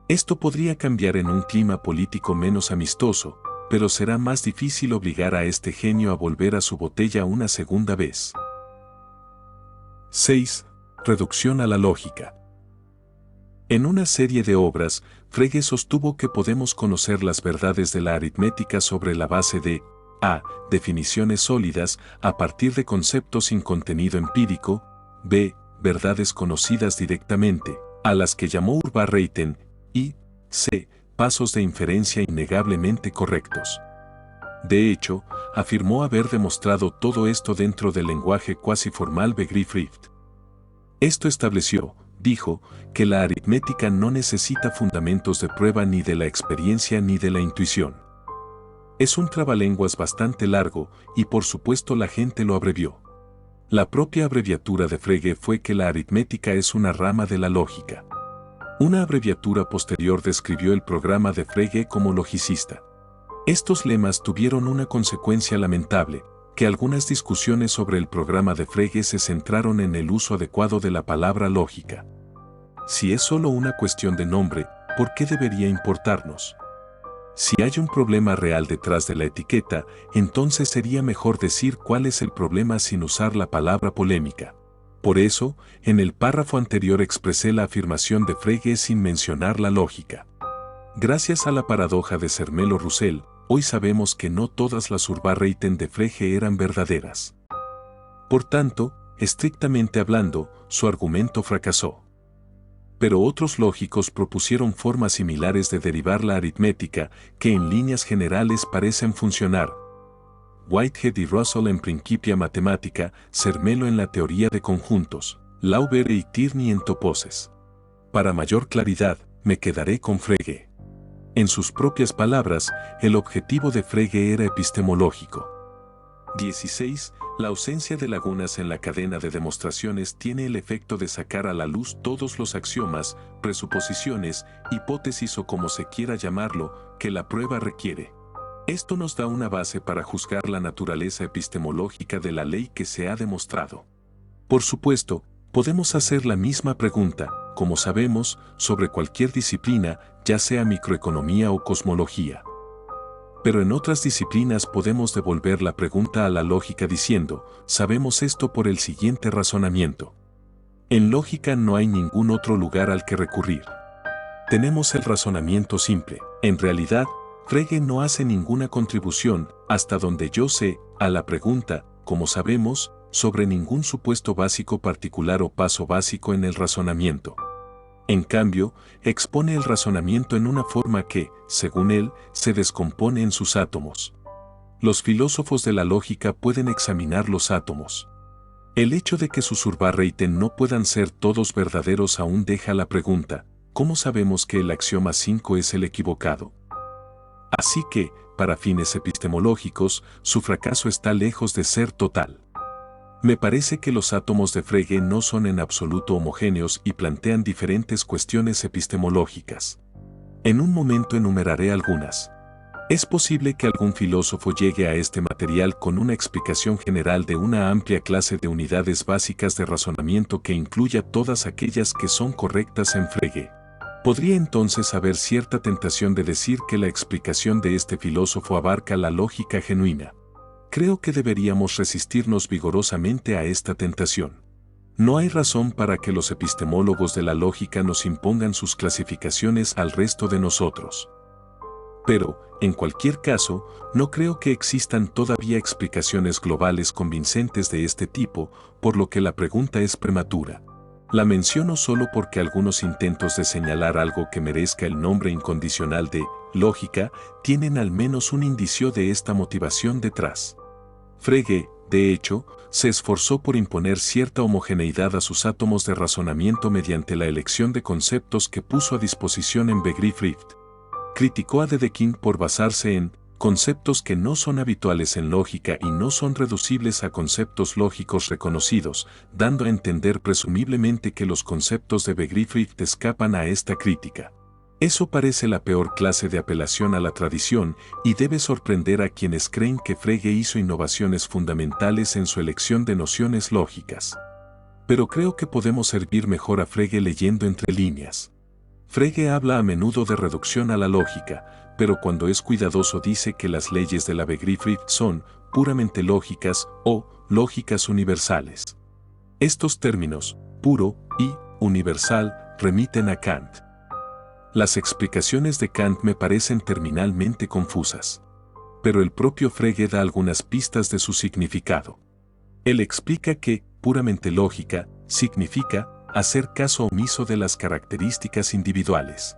Esto podría cambiar en un clima político menos amistoso, pero será más difícil obligar a este genio a volver a su botella una segunda vez. 6. Reducción a la lógica. En una serie de obras, Frege sostuvo que podemos conocer las verdades de la aritmética sobre la base de a. Definiciones sólidas a partir de conceptos sin contenido empírico, b. Verdades conocidas directamente, a las que llamó Urban-Reiten, y c. Pasos de inferencia innegablemente correctos. De hecho, afirmó haber demostrado todo esto dentro del lenguaje cuasi formal Begriffsschrift. Esto estableció, dijo, que la aritmética no necesita fundamentos de prueba ni de la experiencia ni de la intuición. Es un trabalenguas bastante largo y por supuesto la gente lo abrevió. La propia abreviatura de Frege fue que la aritmética es una rama de la lógica. Una abreviatura posterior describió el programa de Frege como logicista. Estos lemas tuvieron una consecuencia lamentable, que algunas discusiones sobre el programa de Frege se centraron en el uso adecuado de la palabra lógica. Si es solo una cuestión de nombre, ¿por qué debería importarnos? Si hay un problema real detrás de la etiqueta, entonces sería mejor decir cuál es el problema sin usar la palabra polémica. Por eso, en el párrafo anterior expresé la afirmación de Frege sin mencionar la lógica. Gracias a la paradoja de Zermelo-Roussel, hoy sabemos que no todas las Urban-Reiten de Frege eran verdaderas. Por tanto, estrictamente hablando, su argumento fracasó. Pero otros lógicos propusieron formas similares de derivar la aritmética que en líneas generales parecen funcionar. Whitehead y Russell en Principia Mathematica, Zermelo en la teoría de conjuntos, Lauber y Tierney en toposes. Para mayor claridad, me quedaré con Frege. En sus propias palabras, el objetivo de Frege era epistemológico. 16. La ausencia de lagunas en la cadena de demostraciones tiene el efecto de sacar a la luz todos los axiomas, presuposiciones, hipótesis o como se quiera llamarlo, que la prueba requiere. Esto nos da una base para juzgar la naturaleza epistemológica de la ley que se ha demostrado. Por supuesto, podemos hacer la misma pregunta, como sabemos, sobre cualquier disciplina, ya sea microeconomía o cosmología. Pero en otras disciplinas podemos devolver la pregunta a la lógica diciendo, sabemos esto por el siguiente razonamiento. En lógica no hay ningún otro lugar al que recurrir. Tenemos el razonamiento simple. En realidad, Frege no hace ninguna contribución, hasta donde yo sé, a la pregunta, como sabemos, sobre ningún supuesto básico particular o paso básico en el razonamiento. En cambio, expone el razonamiento en una forma que, según él, se descompone en sus átomos. Los filósofos de la lógica pueden examinar los átomos. El hecho de que sus Urban-Reiten no puedan ser todos verdaderos aún deja la pregunta, ¿cómo sabemos que el axioma 5 es el equivocado? Así que, para fines epistemológicos, su fracaso está lejos de ser total. Me parece que los átomos de Frege no son en absoluto homogéneos y plantean diferentes cuestiones epistemológicas. En un momento enumeraré algunas. Es posible que algún filósofo llegue a este material con una explicación general de una amplia clase de unidades básicas de razonamiento que incluya todas aquellas que son correctas en Frege. Podría entonces haber cierta tentación de decir que la explicación de este filósofo abarca la lógica genuina. Creo que deberíamos resistirnos vigorosamente a esta tentación. No hay razón para que los epistemólogos de la lógica nos impongan sus clasificaciones al resto de nosotros. Pero, en cualquier caso, no creo que existan todavía explicaciones globales convincentes de este tipo, por lo que la pregunta es prematura. La menciono solo porque algunos intentos de señalar algo que merezca el nombre incondicional de lógica tienen al menos un indicio de esta motivación detrás. Frege, de hecho, se esforzó por imponer cierta homogeneidad a sus átomos de razonamiento mediante la elección de conceptos que puso a disposición en Begriffsschrift. Criticó a Dedekind por basarse en conceptos que no son habituales en lógica y no son reducibles a conceptos lógicos reconocidos, dando a entender presumiblemente que los conceptos de Begriffsschrift escapan a esta crítica. Eso parece la peor clase de apelación a la tradición y debe sorprender a quienes creen que Frege hizo innovaciones fundamentales en su elección de nociones lógicas. Pero creo que podemos servir mejor a Frege leyendo entre líneas. Frege habla a menudo de reducción a la lógica, pero cuando es cuidadoso dice que las leyes de la Begriffsrecht son puramente lógicas o lógicas universales. Estos términos, puro y universal, remiten a Kant. Las explicaciones de Kant me parecen terminalmente confusas. Pero el propio Frege da algunas pistas de su significado. Él explica que, puramente lógica, significa hacer caso omiso de las características individuales.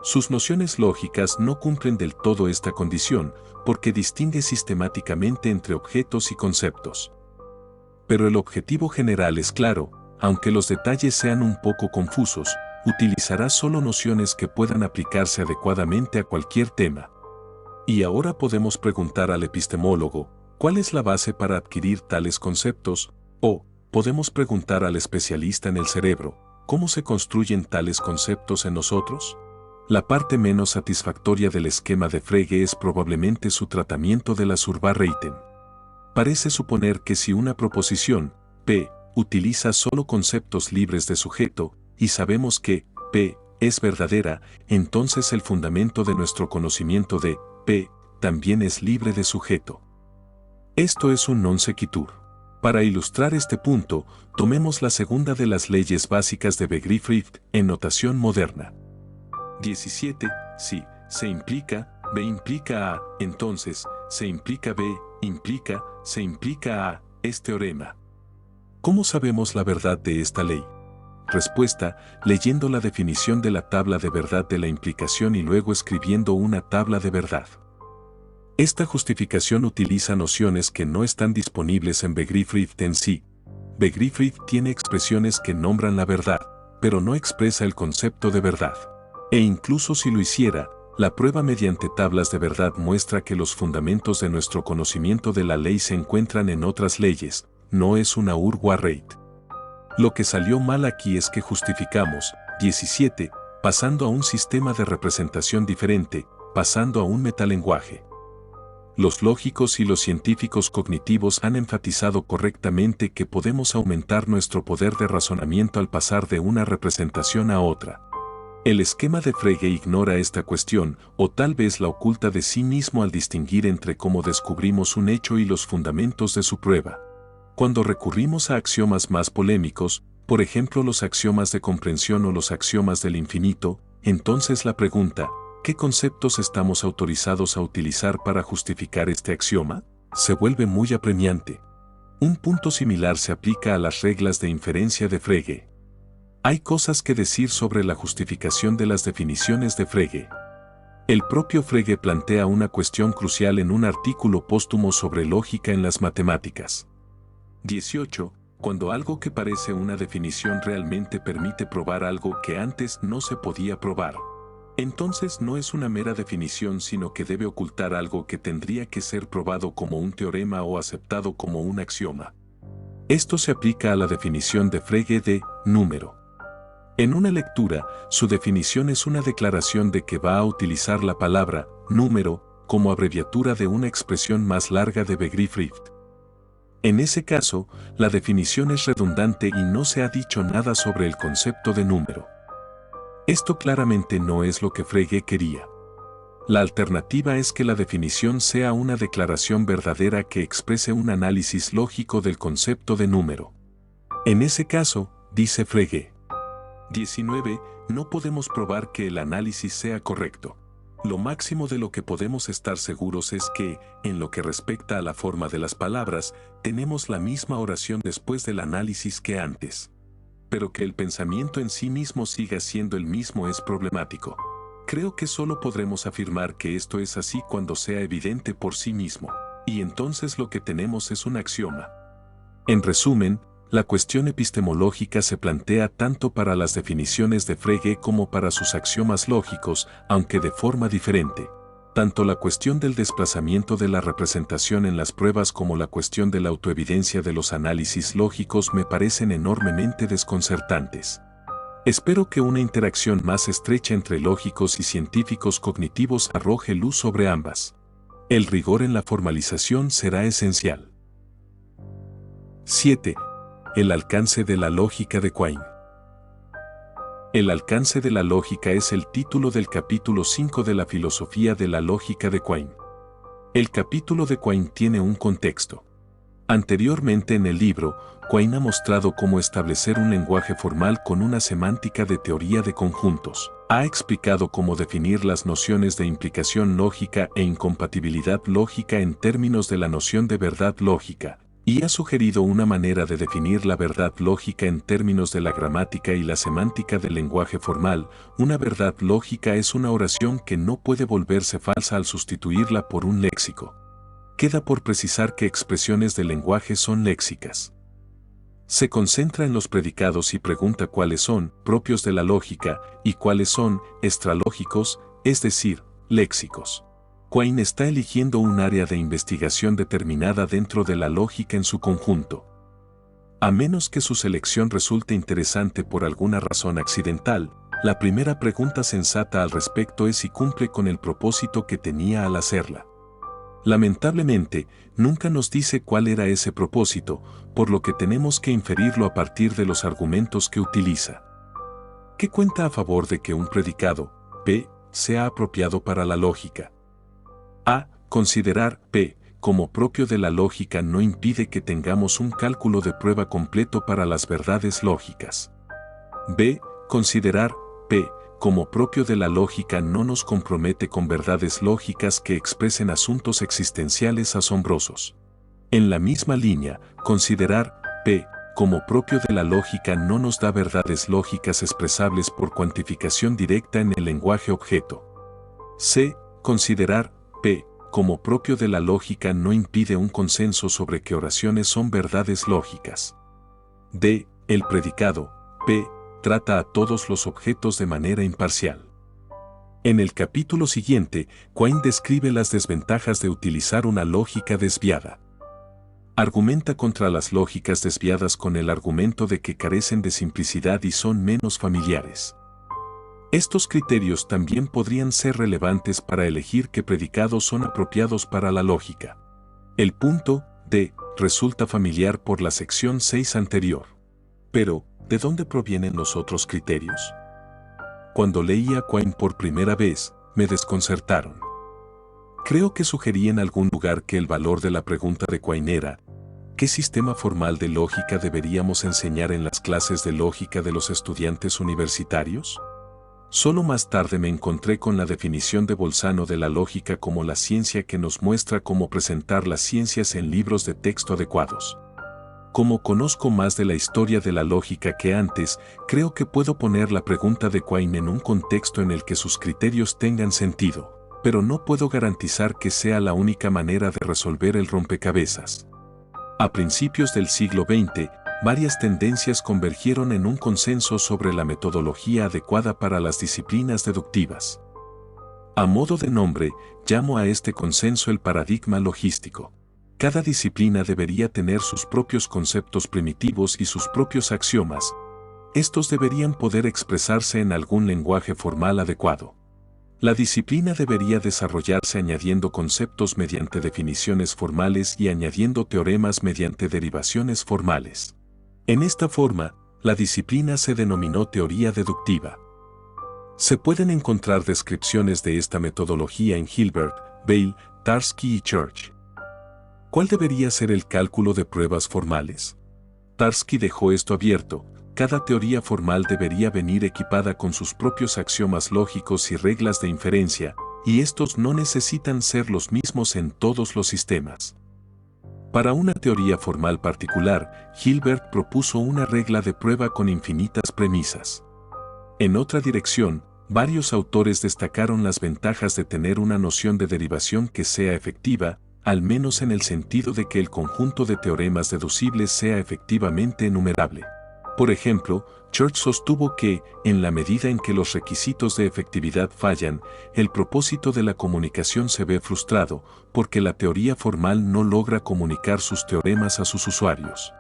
Sus nociones lógicas no cumplen del todo esta condición, porque distingue sistemáticamente entre objetos y conceptos. Pero el objetivo general es claro, aunque los detalles sean un poco confusos, utilizará solo nociones que puedan aplicarse adecuadamente a cualquier tema. Y ahora podemos preguntar al epistemólogo, ¿cuál es la base para adquirir tales conceptos? O, podemos preguntar al especialista en el cerebro, ¿cómo se construyen tales conceptos en nosotros? La parte menos satisfactoria del esquema de Frege es probablemente su tratamiento de la Surba-Reiten. Parece suponer que si una proposición, P, utiliza solo conceptos libres de sujeto, y sabemos que P es verdadera, entonces el fundamento de nuestro conocimiento de P también es libre de sujeto. Esto es un non sequitur. Para ilustrar este punto, tomemos la segunda de las leyes básicas de Begriffsrecht en notación moderna. 17. Si se implica, B implica A, entonces, se implica B, implica, se implica A, es teorema. ¿Cómo sabemos la verdad de esta ley? Respuesta, leyendo la definición de la tabla de verdad de la implicación y luego escribiendo una tabla de verdad. Esta justificación utiliza nociones que no están disponibles en Begriffsrecht en sí. Begriffsrecht tiene expresiones que nombran la verdad, pero no expresa el concepto de verdad. E incluso si lo hiciera, la prueba mediante tablas de verdad muestra que los fundamentos de nuestro conocimiento de la ley se encuentran en otras leyes, no es una Urwa-Reit. Lo que salió mal aquí es que justificamos, 17, pasando a un sistema de representación diferente, pasando a un metalenguaje. Los lógicos y los científicos cognitivos han enfatizado correctamente que podemos aumentar nuestro poder de razonamiento al pasar de una representación a otra. El esquema de Frege ignora esta cuestión, o tal vez la oculta de sí mismo al distinguir entre cómo descubrimos un hecho y los fundamentos de su prueba. Cuando recurrimos a axiomas más polémicos, por ejemplo los axiomas de comprensión o los axiomas del infinito, entonces la pregunta, ¿qué conceptos estamos autorizados a utilizar para justificar este axioma? Se vuelve muy apremiante. Un punto similar se aplica a las reglas de inferencia de Frege. Hay cosas que decir sobre la justificación de las definiciones de Frege. El propio Frege plantea una cuestión crucial en un artículo póstumo sobre lógica en las matemáticas. 18. Cuando algo que parece una definición realmente permite probar algo que antes no se podía probar. Entonces no es una mera definición sino que debe ocultar algo que tendría que ser probado como un teorema o aceptado como un axioma. Esto se aplica a la definición de Frege de número. En una lectura, su definición es una declaración de que va a utilizar la palabra número como abreviatura de una expresión más larga de Begriffsrecht. En ese caso, la definición es redundante y no se ha dicho nada sobre el concepto de número. Esto claramente no es lo que Frege quería. La alternativa es que la definición sea una declaración verdadera que exprese un análisis lógico del concepto de número. En ese caso, dice Frege. 19. No podemos probar que el análisis sea correcto. Lo máximo de lo que podemos estar seguros es que, en lo que respecta a la forma de las palabras, tenemos la misma oración después del análisis que antes. Pero que el pensamiento en sí mismo siga siendo el mismo es problemático. Creo que solo podremos afirmar que esto es así cuando sea evidente por sí mismo, y entonces lo que tenemos es un axioma. En resumen, la cuestión epistemológica se plantea tanto para las definiciones de Frege como para sus axiomas lógicos, aunque de forma diferente. Tanto la cuestión del desplazamiento de la representación en las pruebas como la cuestión de la autoevidencia de los análisis lógicos me parecen enormemente desconcertantes. Espero que una interacción más estrecha entre lógicos y científicos cognitivos arroje luz sobre ambas. El rigor en la formalización será esencial. 7. El alcance de la lógica de Quine. El alcance de la lógica es el título del capítulo 5 de la filosofía de la lógica de Quine. El capítulo de Quine tiene un contexto. Anteriormente en el libro, Quine ha mostrado cómo establecer un lenguaje formal con una semántica de teoría de conjuntos. Ha explicado cómo definir las nociones de implicación lógica e incompatibilidad lógica en términos de la noción de verdad lógica, y ha sugerido una manera de definir la verdad lógica en términos de la gramática y la semántica del lenguaje formal. Una verdad lógica es una oración que no puede volverse falsa al sustituirla por un léxico. Queda por precisar que expresiones del lenguaje son léxicas. Se concentra en los predicados y pregunta cuáles son propios de la lógica y cuáles son extralógicos, es decir, léxicos. Quine está eligiendo un área de investigación determinada dentro de la lógica en su conjunto. A menos que su selección resulte interesante por alguna razón accidental, la primera pregunta sensata al respecto es si cumple con el propósito que tenía al hacerla. Lamentablemente, nunca nos dice cuál era ese propósito, por lo que tenemos que inferirlo a partir de los argumentos que utiliza. ¿Qué cuenta a favor de que un predicado, P, sea apropiado para la lógica? A. Considerar P como propio de la lógica no impide que tengamos un cálculo de prueba completo para las verdades lógicas. B. Considerar P como propio de la lógica no nos compromete con verdades lógicas que expresen asuntos existenciales asombrosos. En la misma línea, considerar P como propio de la lógica no nos da verdades lógicas expresables por cuantificación directa en el lenguaje objeto. C. Considerar P como propio de la lógica no impide un consenso sobre qué oraciones son verdades lógicas. D. El predicado P trata a todos los objetos de manera imparcial. En el capítulo siguiente, Quine describe las desventajas de utilizar una lógica desviada. Argumenta contra las lógicas desviadas con el argumento de que carecen de simplicidad y son menos familiares. Estos criterios también podrían ser relevantes para elegir qué predicados son apropiados para la lógica. El punto D resulta familiar por la sección 6 anterior. Pero, ¿de dónde provienen los otros criterios? Cuando leí a Quine por primera vez, me desconcertaron. Creo que sugerí en algún lugar que el valor de la pregunta de Quine era: ¿qué sistema formal de lógica deberíamos enseñar en las clases de lógica de los estudiantes universitarios? Solo más tarde me encontré con la definición de Bolzano de la lógica como la ciencia que nos muestra cómo presentar las ciencias en libros de texto adecuados. Como conozco más de la historia de la lógica que antes, creo que puedo poner la pregunta de Quine en un contexto en el que sus criterios tengan sentido, pero no puedo garantizar que sea la única manera de resolver el rompecabezas. A principios del siglo XX, varias tendencias convergieron en un consenso sobre la metodología adecuada para las disciplinas deductivas. A modo de nombre, llamo a este consenso el paradigma logístico. Cada disciplina debería tener sus propios conceptos primitivos y sus propios axiomas. Estos deberían poder expresarse en algún lenguaje formal adecuado. La disciplina debería desarrollarse añadiendo conceptos mediante definiciones formales y añadiendo teoremas mediante derivaciones formales. En esta forma, la disciplina se denominó teoría deductiva. Se pueden encontrar descripciones de esta metodología en Hilbert, Bale, Tarski y Church. ¿Cuál debería ser el cálculo de pruebas formales? Tarski dejó esto abierto. Cada teoría formal debería venir equipada con sus propios axiomas lógicos y reglas de inferencia, y estos no necesitan ser los mismos en todos los sistemas. Para una teoría formal particular, Hilbert propuso una regla de prueba con infinitas premisas. En otra dirección, varios autores destacaron las ventajas de tener una noción de derivación que sea efectiva, al menos en el sentido de que el conjunto de teoremas deducibles sea efectivamente enumerable. Por ejemplo, Church sostuvo que, en la medida en que los requisitos de efectividad fallan, el propósito de la comunicación se ve frustrado, porque la teoría formal no logra comunicar sus teoremas a sus usuarios.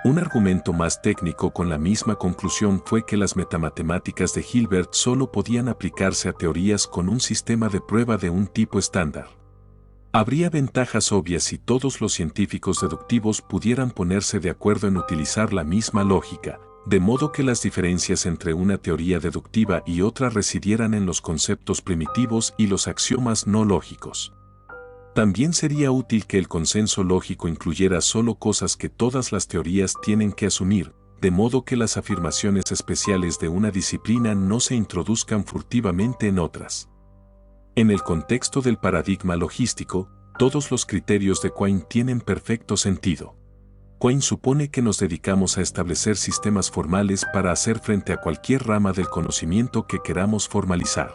Un argumento más técnico con la misma conclusión fue que las metamatemáticas de Hilbert solo podían aplicarse a teorías con un sistema de prueba de un tipo estándar. Habría ventajas obvias si todos los científicos deductivos pudieran ponerse de acuerdo en utilizar la misma lógica, de modo que las diferencias entre una teoría deductiva y otra residieran en los conceptos primitivos y los axiomas no lógicos. También sería útil que el consenso lógico incluyera solo cosas que todas las teorías tienen que asumir, de modo que las afirmaciones especiales de una disciplina no se introduzcan furtivamente en otras. En el contexto del paradigma logístico, todos los criterios de Quine tienen perfecto sentido. Quine supone que nos dedicamos a establecer sistemas formales para hacer frente a cualquier rama del conocimiento que queramos formalizar.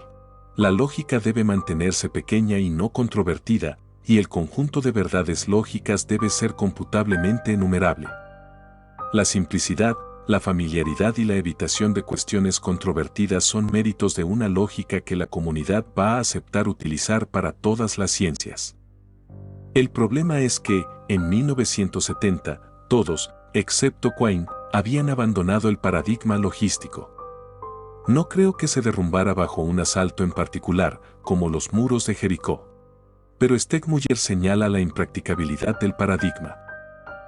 La lógica debe mantenerse pequeña y no controvertida, y el conjunto de verdades lógicas debe ser computablemente enumerable. La simplicidad, la familiaridad y la evitación de cuestiones controvertidas son méritos de una lógica que la comunidad va a aceptar utilizar para todas las ciencias. El problema es que, en 1970, todos, excepto Quine, habían abandonado el paradigma logístico. No creo que se derrumbara bajo un asalto en particular, como los muros de Jericó. Pero Stegmuller señala la impracticabilidad del paradigma.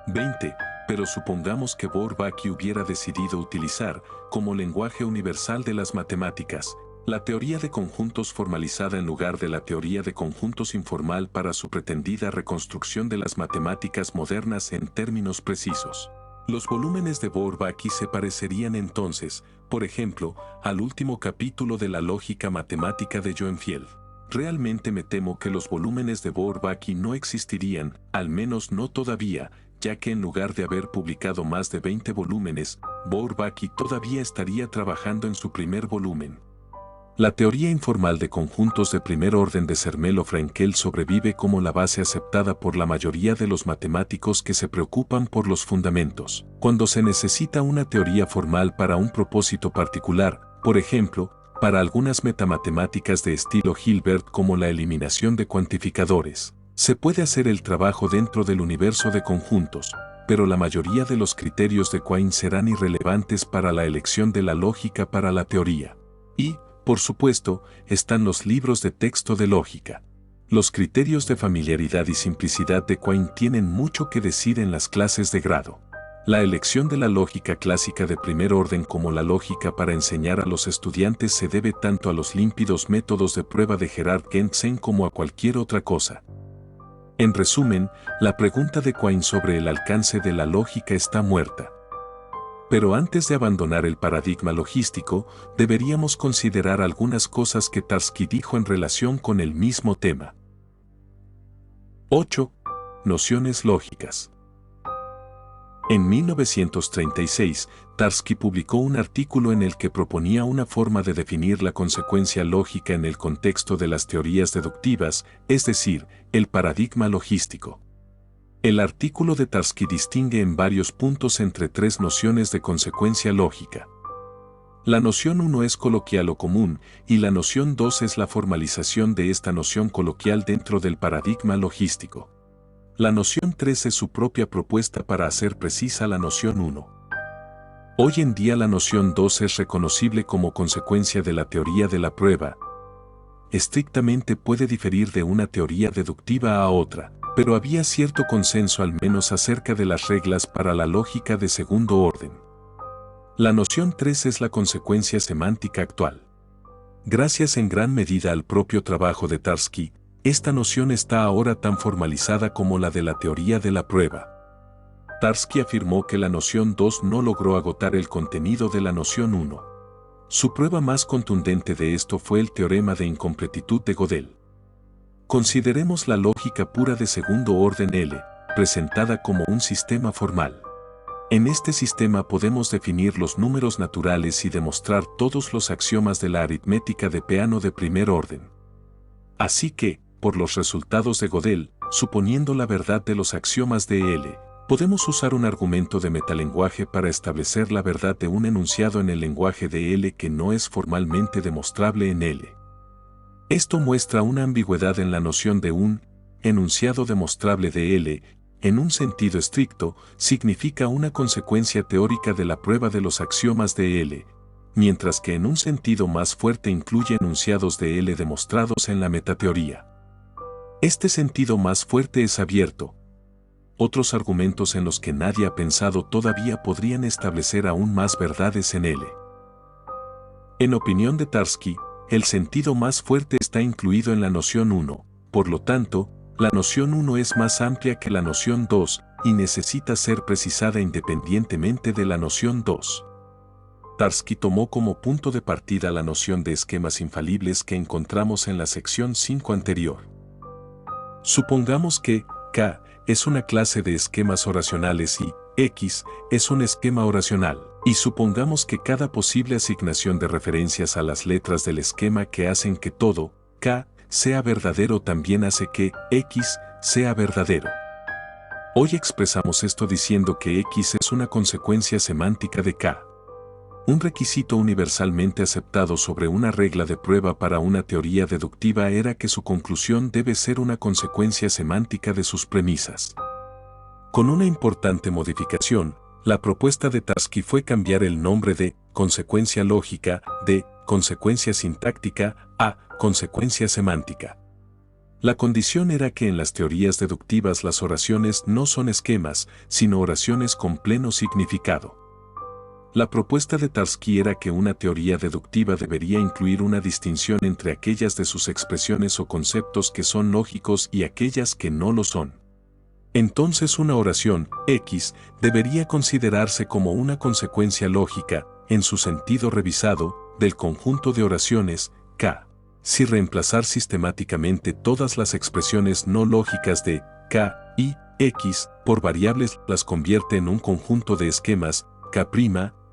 20. Pero supongamos que Bourbaki hubiera decidido utilizar, como lenguaje universal de las matemáticas, la teoría de conjuntos formalizada en lugar de la teoría de conjuntos informal para su pretendida reconstrucción de las matemáticas modernas en términos precisos. Los volúmenes de Bourbaki se parecerían entonces, por ejemplo, al último capítulo de la lógica matemática de Schoenfeld. Realmente me temo que los volúmenes de Bourbaki no existirían, al menos no todavía, ya que en lugar de haber publicado más de 20 volúmenes, Bourbaki todavía estaría trabajando en su primer volumen. La teoría informal de conjuntos de primer orden de Zermelo-Fraenkel sobrevive como la base aceptada por la mayoría de los matemáticos que se preocupan por los fundamentos. Cuando se necesita una teoría formal para un propósito particular, por ejemplo, para algunas metamatemáticas de estilo Hilbert como la eliminación de cuantificadores, se puede hacer el trabajo dentro del universo de conjuntos, pero la mayoría de los criterios de Quine serán irrelevantes para la elección de la lógica para la teoría. Y, por supuesto, están los libros de texto de lógica. Los criterios de familiaridad y simplicidad de Quine tienen mucho que decir en las clases de grado. La elección de la lógica clásica de primer orden como la lógica para enseñar a los estudiantes se debe tanto a los límpidos métodos de prueba de Gerhard Gentzen como a cualquier otra cosa. En resumen, la pregunta de Quine sobre el alcance de la lógica está muerta. Pero antes de abandonar el paradigma logístico, deberíamos considerar algunas cosas que Tarski dijo en relación con el mismo tema. 8. Nociones lógicas. En 1936, Tarski publicó un artículo en el que proponía una forma de definir la consecuencia lógica en el contexto de las teorías deductivas, es decir, el paradigma logístico. El artículo de Tarski distingue en varios puntos entre tres nociones de consecuencia lógica. La noción 1 es coloquial o común, y la noción 2 es la formalización de esta noción coloquial dentro del paradigma logístico. La noción 3 es su propia propuesta para hacer precisa la noción 1. Hoy en día la noción 2 es reconocible como consecuencia de la teoría de la prueba. Estrictamente puede diferir de una teoría deductiva a otra, pero había cierto consenso al menos acerca de las reglas para la lógica de segundo orden. La noción 3 es la consecuencia semántica actual. Gracias en gran medida al propio trabajo de Tarski, esta noción está ahora tan formalizada como la de la teoría de la prueba. Tarski afirmó que la noción 2 no logró agotar el contenido de la noción 1. Su prueba más contundente de esto fue el teorema de incompletitud de Gödel. Consideremos la lógica pura de segundo orden L, presentada como un sistema formal. En este sistema podemos definir los números naturales y demostrar todos los axiomas de la aritmética de Peano de primer orden. Así que, por los resultados de Gödel, suponiendo la verdad de los axiomas de L, podemos usar un argumento de metalenguaje para establecer la verdad de un enunciado en el lenguaje de L que no es formalmente demostrable en L. Esto muestra una ambigüedad en la noción de un enunciado demostrable de L, en un sentido estricto, significa una consecuencia teórica de la prueba de los axiomas de L, mientras que en un sentido más fuerte incluye enunciados de L demostrados en la metateoría. Este sentido más fuerte es abierto, otros argumentos en los que nadie ha pensado todavía podrían establecer aún más verdades en L. En opinión de Tarski, el sentido más fuerte está incluido en la noción 1, por lo tanto, la noción 1 es más amplia que la noción 2 y necesita ser precisada independientemente de la noción 2. Tarski tomó como punto de partida la noción de esquemas infalibles que encontramos en la sección 5 anterior. Supongamos que K es una clase de esquemas oracionales y X es un esquema oracional, y supongamos que cada posible asignación de referencias a las letras del esquema que hacen que todo K sea verdadero también hace que X sea verdadero. Hoy expresamos esto diciendo que X es una consecuencia semántica de K. Un requisito universalmente aceptado sobre una regla de prueba para una teoría deductiva era que su conclusión debe ser una consecuencia semántica de sus premisas. Con una importante modificación, la propuesta de Tarski fue cambiar el nombre de consecuencia lógica de consecuencia sintáctica a consecuencia semántica. La condición era que en las teorías deductivas las oraciones no son esquemas, sino oraciones con pleno significado. La propuesta de Tarski era que una teoría deductiva debería incluir una distinción entre aquellas de sus expresiones o conceptos que son lógicos y aquellas que no lo son. Entonces una oración, X, debería considerarse como una consecuencia lógica, en su sentido revisado, del conjunto de oraciones, K. Si reemplazar sistemáticamente todas las expresiones no lógicas de K y X por variables las convierte en un conjunto de esquemas, K'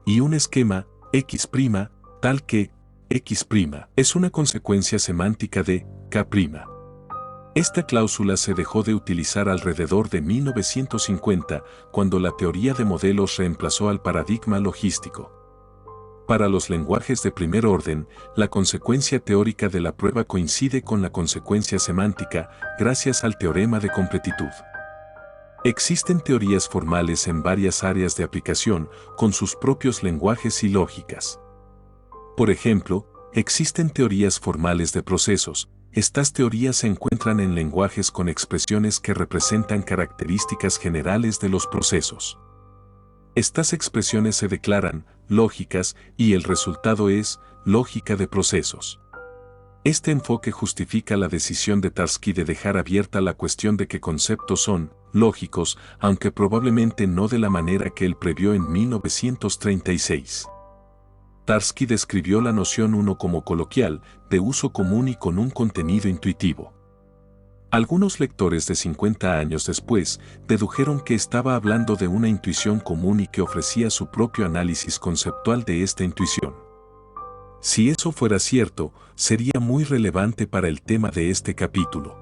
y un esquema, X', tal que X' es una consecuencia semántica de K'. Esta cláusula se dejó de utilizar alrededor de 1950, cuando la teoría de modelos reemplazó al paradigma logístico. Para los lenguajes de primer orden, la consecuencia teórica de la prueba coincide con la consecuencia semántica, gracias al teorema de completitud. Existen teorías formales en varias áreas de aplicación, con sus propios lenguajes y lógicas. Por ejemplo, existen teorías formales de procesos. Estas teorías se encuentran en lenguajes con expresiones que representan características generales de los procesos. Estas expresiones se declaran lógicas y el resultado es lógica de procesos. Este enfoque justifica la decisión de Tarski de dejar abierta la cuestión de qué conceptos son lógicos, aunque probablemente no de la manera que él previó en 1936. Tarski describió la noción 1 como coloquial, de uso común y con un contenido intuitivo. Algunos lectores de 50 años después dedujeron que estaba hablando de una intuición común y que ofrecía su propio análisis conceptual de esta intuición. Si eso fuera cierto, sería muy relevante para el tema de este capítulo.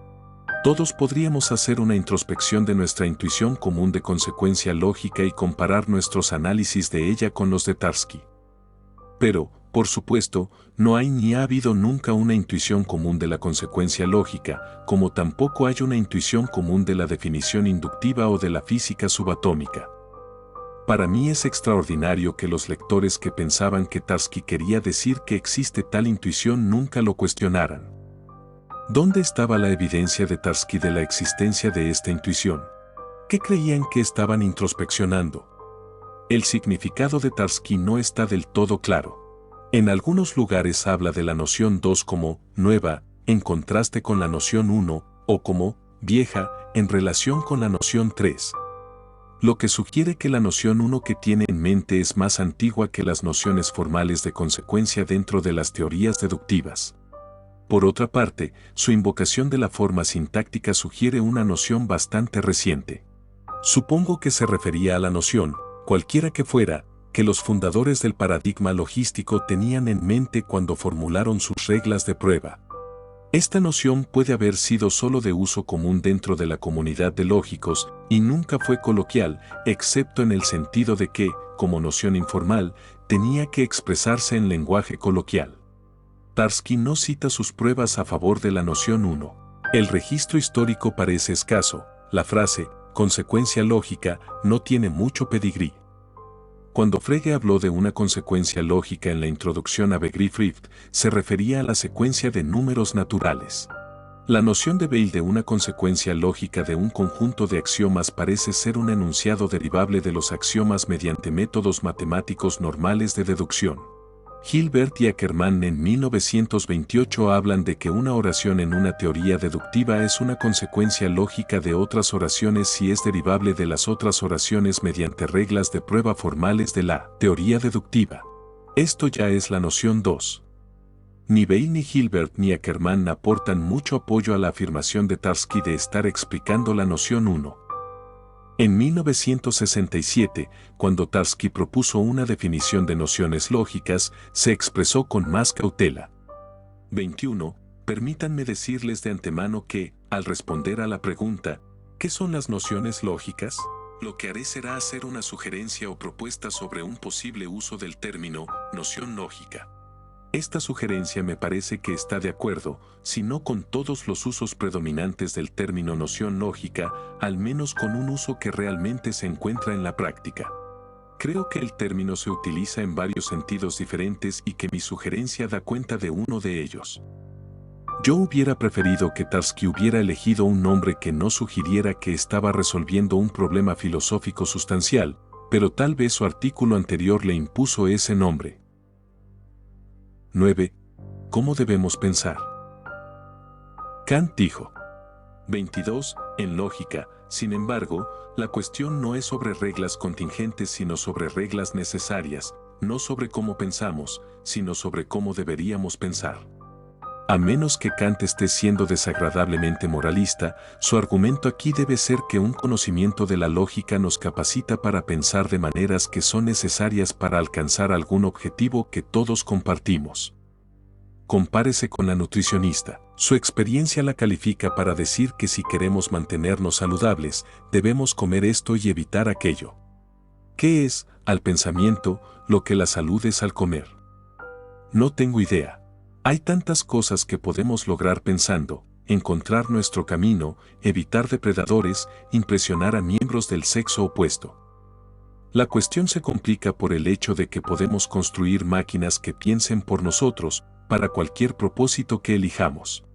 Todos podríamos hacer una introspección de nuestra intuición común de consecuencia lógica y comparar nuestros análisis de ella con los de Tarski. Pero, por supuesto, no hay ni ha habido nunca una intuición común de la consecuencia lógica, como tampoco hay una intuición común de la definición inductiva o de la física subatómica. Para mí es extraordinario que los lectores que pensaban que Tarski quería decir que existe tal intuición nunca lo cuestionaran. ¿Dónde estaba la evidencia de Tarski de la existencia de esta intuición? ¿Qué creían que estaban introspeccionando? El significado de Tarski no está del todo claro. En algunos lugares habla de la noción 2 como nueva, en contraste con la noción 1, o como vieja, en relación con la noción 3. Lo que sugiere que la noción 1 que tiene en mente es más antigua que las nociones formales de consecuencia dentro de las teorías deductivas. Por otra parte, su invocación de la forma sintáctica sugiere una noción bastante reciente. Supongo que se refería a la noción, cualquiera que fuera, que los fundadores del paradigma logístico tenían en mente cuando formularon sus reglas de prueba. Esta noción puede haber sido solo de uso común dentro de la comunidad de lógicos y nunca fue coloquial, excepto en el sentido de que, como noción informal, tenía que expresarse en lenguaje coloquial. Tarski no cita sus pruebas a favor de la noción 1. El registro histórico parece escaso. La frase, consecuencia lógica, no tiene mucho pedigrí. Cuando Frege habló de una consecuencia lógica en la introducción a Begriffsrift, se refería a la secuencia de números naturales. La noción de Weil de una consecuencia lógica de un conjunto de axiomas parece ser un enunciado derivable de los axiomas mediante métodos matemáticos normales de deducción. Hilbert y Ackermann en 1928 hablan de que una oración en una teoría deductiva es una consecuencia lógica de otras oraciones si es derivable de las otras oraciones mediante reglas de prueba formales de la teoría deductiva. Esto ya es la noción 2. Ni Weil ni Hilbert ni Ackermann aportan mucho apoyo a la afirmación de Tarski de estar explicando la noción 1. En 1967, cuando Tarski propuso una definición de nociones lógicas, se expresó con más cautela. 21. Permítanme decirles de antemano que, al responder a la pregunta, ¿qué son las nociones lógicas? Lo que haré será hacer una sugerencia o propuesta sobre un posible uso del término noción lógica. Esta sugerencia me parece que está de acuerdo, si no con todos los usos predominantes del término noción lógica, al menos con un uso que realmente se encuentra en la práctica. Creo que el término se utiliza en varios sentidos diferentes y que mi sugerencia da cuenta de uno de ellos. Yo hubiera preferido que Tarski hubiera elegido un nombre que no sugiriera que estaba resolviendo un problema filosófico sustancial, pero tal vez su artículo anterior le impuso ese nombre. 9. ¿Cómo debemos pensar? Kant dijo. 22. En lógica, sin embargo, la cuestión no es sobre reglas contingentes sino sobre reglas necesarias, no sobre cómo pensamos, sino sobre cómo deberíamos pensar. A menos que Kant esté siendo desagradablemente moralista, su argumento aquí debe ser que un conocimiento de la lógica nos capacita para pensar de maneras que son necesarias para alcanzar algún objetivo que todos compartimos. Compárese con la nutricionista. Su experiencia la califica para decir que si queremos mantenernos saludables, debemos comer esto y evitar aquello. ¿Qué es, al pensamiento, lo que la salud es al comer? No tengo idea. Hay tantas cosas que podemos lograr pensando: encontrar nuestro camino, evitar depredadores, impresionar a miembros del sexo opuesto. La cuestión se complica por el hecho de que podemos construir máquinas que piensen por nosotros, para cualquier propósito que elijamos.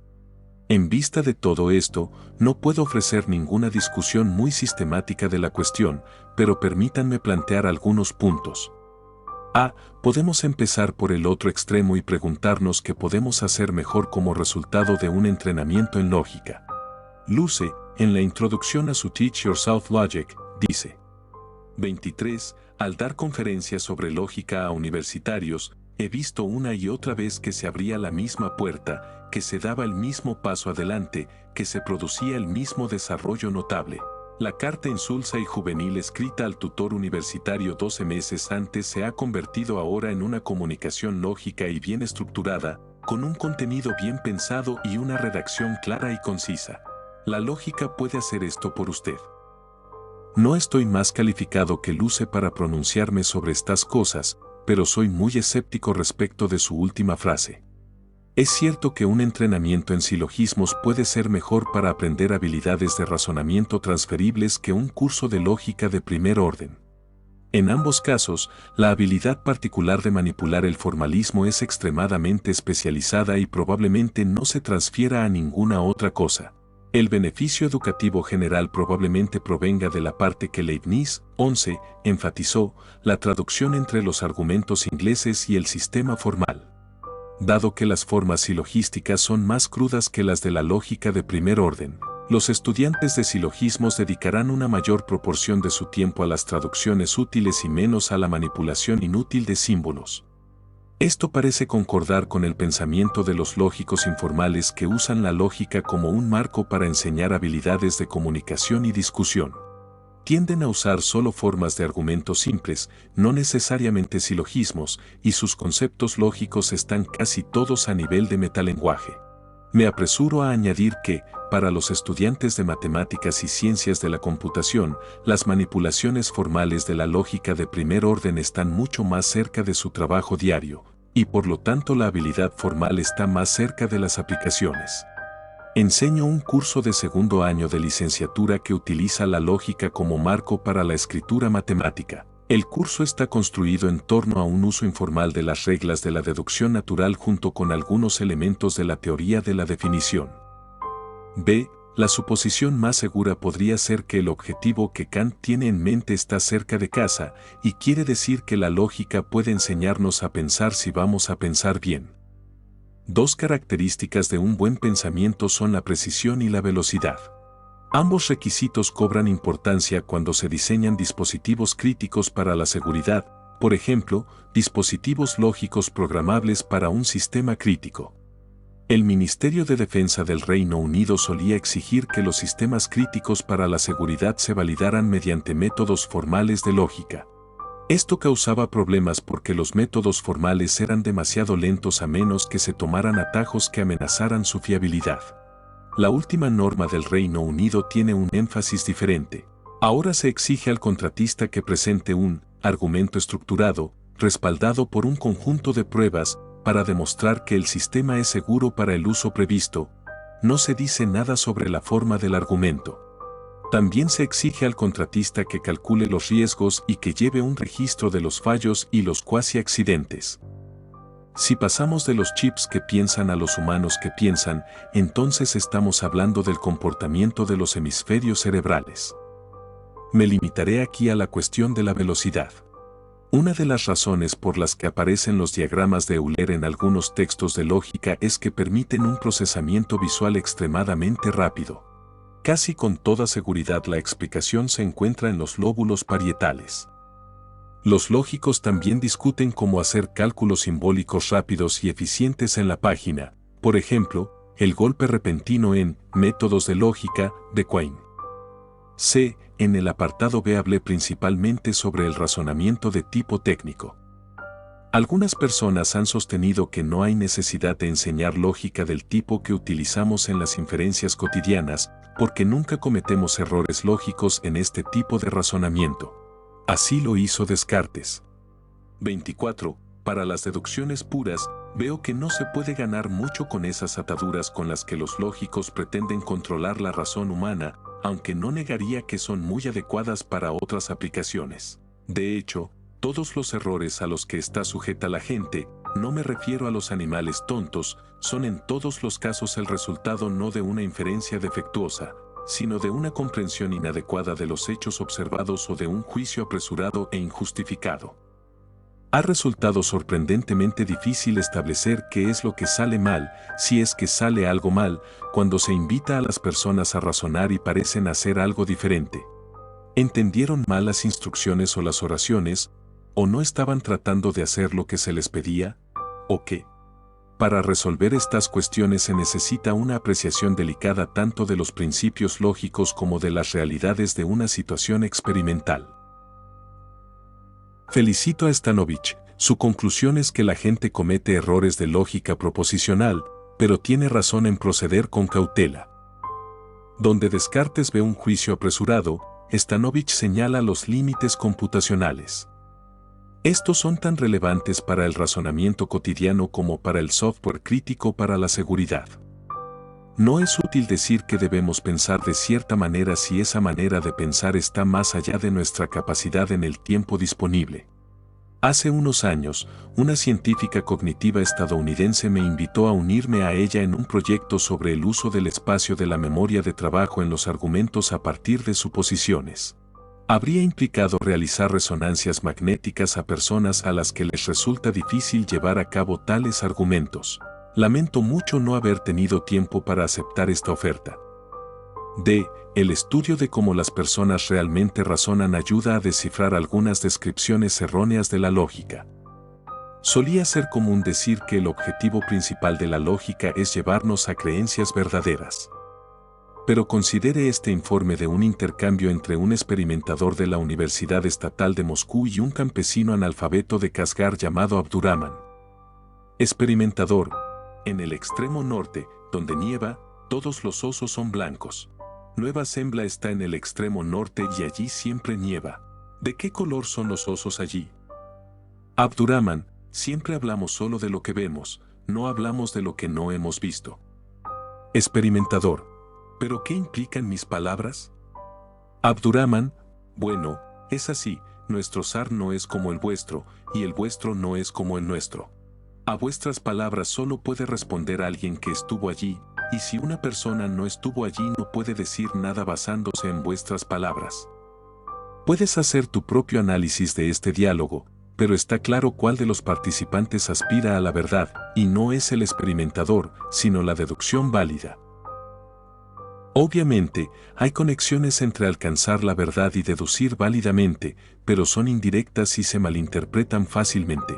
En vista de todo esto, no puedo ofrecer ninguna discusión muy sistemática de la cuestión, pero permítanme plantear algunos puntos. Podemos empezar por el otro extremo y preguntarnos qué podemos hacer mejor como resultado de un entrenamiento en lógica. Luce, en la introducción a su Teach Yourself Logic, dice: 23. Al dar conferencias sobre lógica a universitarios, he visto una y otra vez que se abría la misma puerta, que se daba el mismo paso adelante, que se producía el mismo desarrollo notable. La carta insulsa y juvenil escrita al tutor universitario 12 meses antes se ha convertido ahora en una comunicación lógica y bien estructurada, con un contenido bien pensado y una redacción clara y concisa. La lógica puede hacer esto por usted. No estoy más calificado que Luce para pronunciarme sobre estas cosas, pero soy muy escéptico respecto de su última frase. Es cierto que un entrenamiento en silogismos puede ser mejor para aprender habilidades de razonamiento transferibles que un curso de lógica de primer orden. En ambos casos, la habilidad particular de manipular el formalismo es extremadamente especializada y probablemente no se transfiera a ninguna otra cosa. El beneficio educativo general probablemente provenga de la parte que Leibniz, 11, enfatizó: la traducción entre los argumentos ingleses y el sistema formal. Dado que las formas silogísticas son más crudas que las de la lógica de primer orden, los estudiantes de silogismos dedicarán una mayor proporción de su tiempo a las traducciones útiles y menos a la manipulación inútil de símbolos. Esto parece concordar con el pensamiento de los lógicos informales que usan la lógica como un marco para enseñar habilidades de comunicación y discusión. Tienden a usar solo formas de argumentos simples, no necesariamente silogismos, y sus conceptos lógicos están casi todos a nivel de metalenguaje. Me apresuro a añadir que, para los estudiantes de matemáticas y ciencias de la computación, las manipulaciones formales de la lógica de primer orden están mucho más cerca de su trabajo diario, y por lo tanto la habilidad formal está más cerca de las aplicaciones. Enseño un curso de segundo año de licenciatura que utiliza la lógica como marco para la escritura matemática. El curso está construido en torno a un uso informal de las reglas de la deducción natural junto con algunos elementos de la teoría de la definición. B. La suposición más segura podría ser que el objetivo que Kant tiene en mente está cerca de casa, y quiere decir que la lógica puede enseñarnos a pensar si vamos a pensar bien. Dos características de un buen pensamiento son la precisión y la velocidad. Ambos requisitos cobran importancia cuando se diseñan dispositivos críticos para la seguridad, por ejemplo, dispositivos lógicos programables para un sistema crítico. El Ministerio de Defensa del Reino Unido solía exigir que los sistemas críticos para la seguridad se validaran mediante métodos formales de lógica. Esto causaba problemas porque los métodos formales eran demasiado lentos a menos que se tomaran atajos que amenazaran su fiabilidad. La última norma del Reino Unido tiene un énfasis diferente. Ahora se exige al contratista que presente un argumento estructurado, respaldado por un conjunto de pruebas, para demostrar que el sistema es seguro para el uso previsto. No se dice nada sobre la forma del argumento. También se exige al contratista que calcule los riesgos y que lleve un registro de los fallos y los cuasi accidentes. Si pasamos de los chips que piensan a los humanos que piensan, entonces estamos hablando del comportamiento de los hemisferios cerebrales. Me limitaré aquí a la cuestión de la velocidad. Una de las razones por las que aparecen los diagramas de Euler en algunos textos de lógica es que permiten un procesamiento visual extremadamente rápido. Casi con toda seguridad la explicación se encuentra en los lóbulos parietales. Los lógicos también discuten cómo hacer cálculos simbólicos rápidos y eficientes en la página, por ejemplo, el golpe repentino en Métodos de lógica de Quine. C. En el apartado B hablé principalmente sobre el razonamiento de tipo técnico. Algunas personas han sostenido que no hay necesidad de enseñar lógica del tipo que utilizamos en las inferencias cotidianas, porque nunca cometemos errores lógicos en este tipo de razonamiento. Así lo hizo Descartes. 24. Para las deducciones puras, veo que no se puede ganar mucho con esas ataduras con las que los lógicos pretenden controlar la razón humana, aunque no negaría que son muy adecuadas para otras aplicaciones. De hecho, todos los errores a los que está sujeta la gente, no me refiero a los animales tontos, son en todos los casos el resultado no de una inferencia defectuosa, sino de una comprensión inadecuada de los hechos observados o de un juicio apresurado e injustificado. Ha resultado sorprendentemente difícil establecer qué es lo que sale mal, si es que sale algo mal, cuando se invita a las personas a razonar y parecen hacer algo diferente. ¿Entendieron mal las instrucciones o las oraciones? ¿O no estaban tratando de hacer lo que se les pedía? ¿O qué? Para resolver estas cuestiones se necesita una apreciación delicada tanto de los principios lógicos como de las realidades de una situación experimental. Felicito a Stanovich, su conclusión es que la gente comete errores de lógica proposicional, pero tiene razón en proceder con cautela. Donde Descartes ve un juicio apresurado, Stanovich señala los límites computacionales. Estos son tan relevantes para el razonamiento cotidiano como para el software crítico para la seguridad. No es útil decir que debemos pensar de cierta manera si esa manera de pensar está más allá de nuestra capacidad en el tiempo disponible. Hace unos años, una científica cognitiva estadounidense me invitó a unirme a ella en un proyecto sobre el uso del espacio de la memoria de trabajo en los argumentos a partir de suposiciones. Habría implicado realizar resonancias magnéticas a personas a las que les resulta difícil llevar a cabo tales argumentos. Lamento mucho no haber tenido tiempo para aceptar esta oferta. D. El estudio de cómo las personas realmente razonan ayuda a descifrar algunas descripciones erróneas de la lógica. Solía ser común decir que el objetivo principal de la lógica es llevarnos a creencias verdaderas. Pero considere este informe de un intercambio entre un experimentador de la Universidad Estatal de Moscú y un campesino analfabeto de Kashgar llamado Abdurrahman. Experimentador. En el extremo norte, donde nieva, todos los osos son blancos. Nueva Zembla está en el extremo norte y allí siempre nieva. ¿De qué color son los osos allí? Abdurrahman, siempre hablamos solo de lo que vemos, no hablamos de lo que no hemos visto. Experimentador. ¿Pero qué implican mis palabras? Abdurrahman, bueno, es así, nuestro zar no es como el vuestro, y el vuestro no es como el nuestro. A vuestras palabras solo puede responder alguien que estuvo allí, y si una persona no estuvo allí no puede decir nada basándose en vuestras palabras. Puedes hacer tu propio análisis de este diálogo, pero está claro cuál de los participantes aspira a la verdad, y no es el experimentador, sino la deducción válida. Obviamente, hay conexiones entre alcanzar la verdad y deducir válidamente, pero son indirectas y se malinterpretan fácilmente.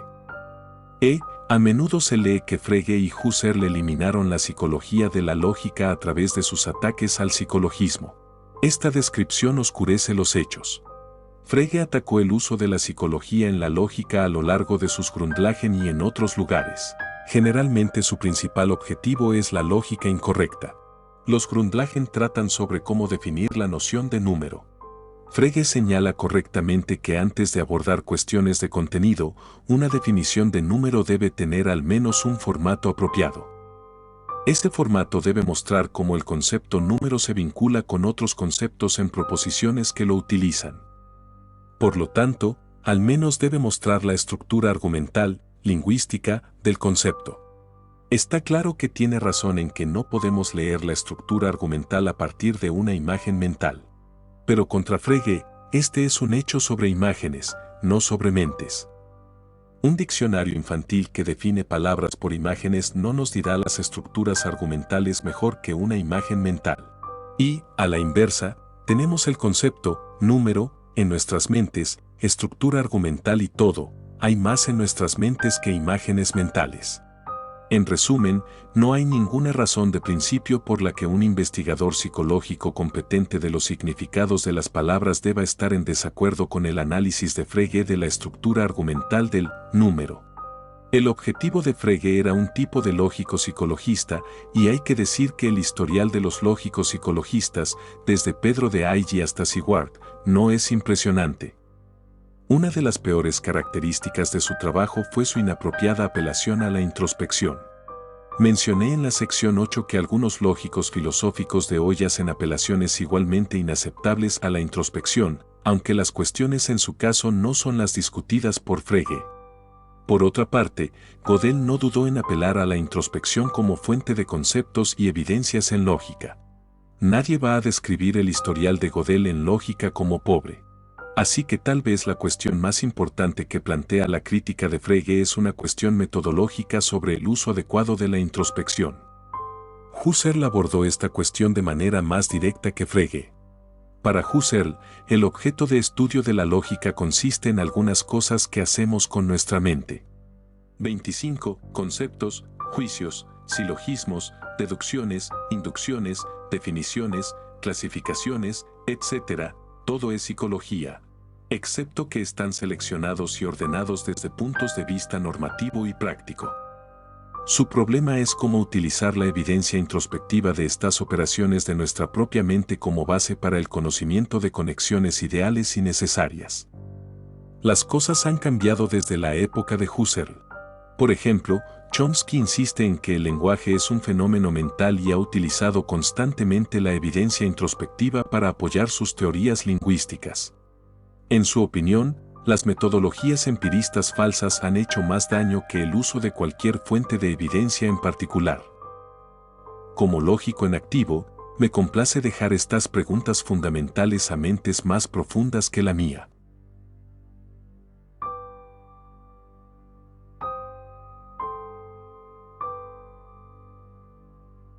A menudo se lee que Frege y Husserl eliminaron la psicología de la lógica a través de sus ataques al psicologismo. Esta descripción oscurece los hechos. Frege atacó el uso de la psicología en la lógica a lo largo de sus Grundlagen y en otros lugares. Generalmente su principal objetivo es la lógica incorrecta. Los Grundlagen tratan sobre cómo definir la noción de número. Frege señala correctamente que antes de abordar cuestiones de contenido, una definición de número debe tener al menos un formato apropiado. Este formato debe mostrar cómo el concepto número se vincula con otros conceptos en proposiciones que lo utilizan. Por lo tanto, al menos debe mostrar la estructura argumental, lingüística, del concepto. Está claro que tiene razón en que no podemos leer la estructura argumental a partir de una imagen mental. Pero contra Frege, este es un hecho sobre imágenes, no sobre mentes. Un diccionario infantil que define palabras por imágenes no nos dirá las estructuras argumentales mejor que una imagen mental. Y, a la inversa, tenemos el concepto, número, en nuestras mentes, estructura argumental y todo, hay más en nuestras mentes que imágenes mentales. En resumen, no hay ninguna razón de principio por la que un investigador psicológico competente de los significados de las palabras deba estar en desacuerdo con el análisis de Frege de la estructura argumental del número. El objetivo de Frege era un tipo de lógico psicologista, y hay que decir que el historial de los lógicos psicologistas, desde Pedro de Aigi hasta Sigwart, no es impresionante. Una de las peores características de su trabajo fue su inapropiada apelación a la introspección. Mencioné en la sección 8 que algunos lógicos filosóficos de hoy hacen apelaciones igualmente inaceptables a la introspección, aunque las cuestiones en su caso no son las discutidas por Frege. Por otra parte, Gödel no dudó en apelar a la introspección como fuente de conceptos y evidencias en lógica. Nadie va a describir el historial de Gödel en lógica como pobre. Así que tal vez la cuestión más importante que plantea la crítica de Frege es una cuestión metodológica sobre el uso adecuado de la introspección. Husserl abordó esta cuestión de manera más directa que Frege. Para Husserl, el objeto de estudio de la lógica consiste en algunas cosas que hacemos con nuestra mente. 25. Conceptos, juicios, silogismos, deducciones, inducciones, definiciones, clasificaciones, etc. Todo es psicología, excepto que están seleccionados y ordenados desde puntos de vista normativo y práctico. Su problema es cómo utilizar la evidencia introspectiva de estas operaciones de nuestra propia mente como base para el conocimiento de conexiones ideales y necesarias. Las cosas han cambiado desde la época de Husserl. Por ejemplo, Chomsky insiste en que el lenguaje es un fenómeno mental y ha utilizado constantemente la evidencia introspectiva para apoyar sus teorías lingüísticas. En su opinión, las metodologías empiristas falsas han hecho más daño que el uso de cualquier fuente de evidencia en particular. Como lógico en activo, me complace dejar estas preguntas fundamentales a mentes más profundas que la mía.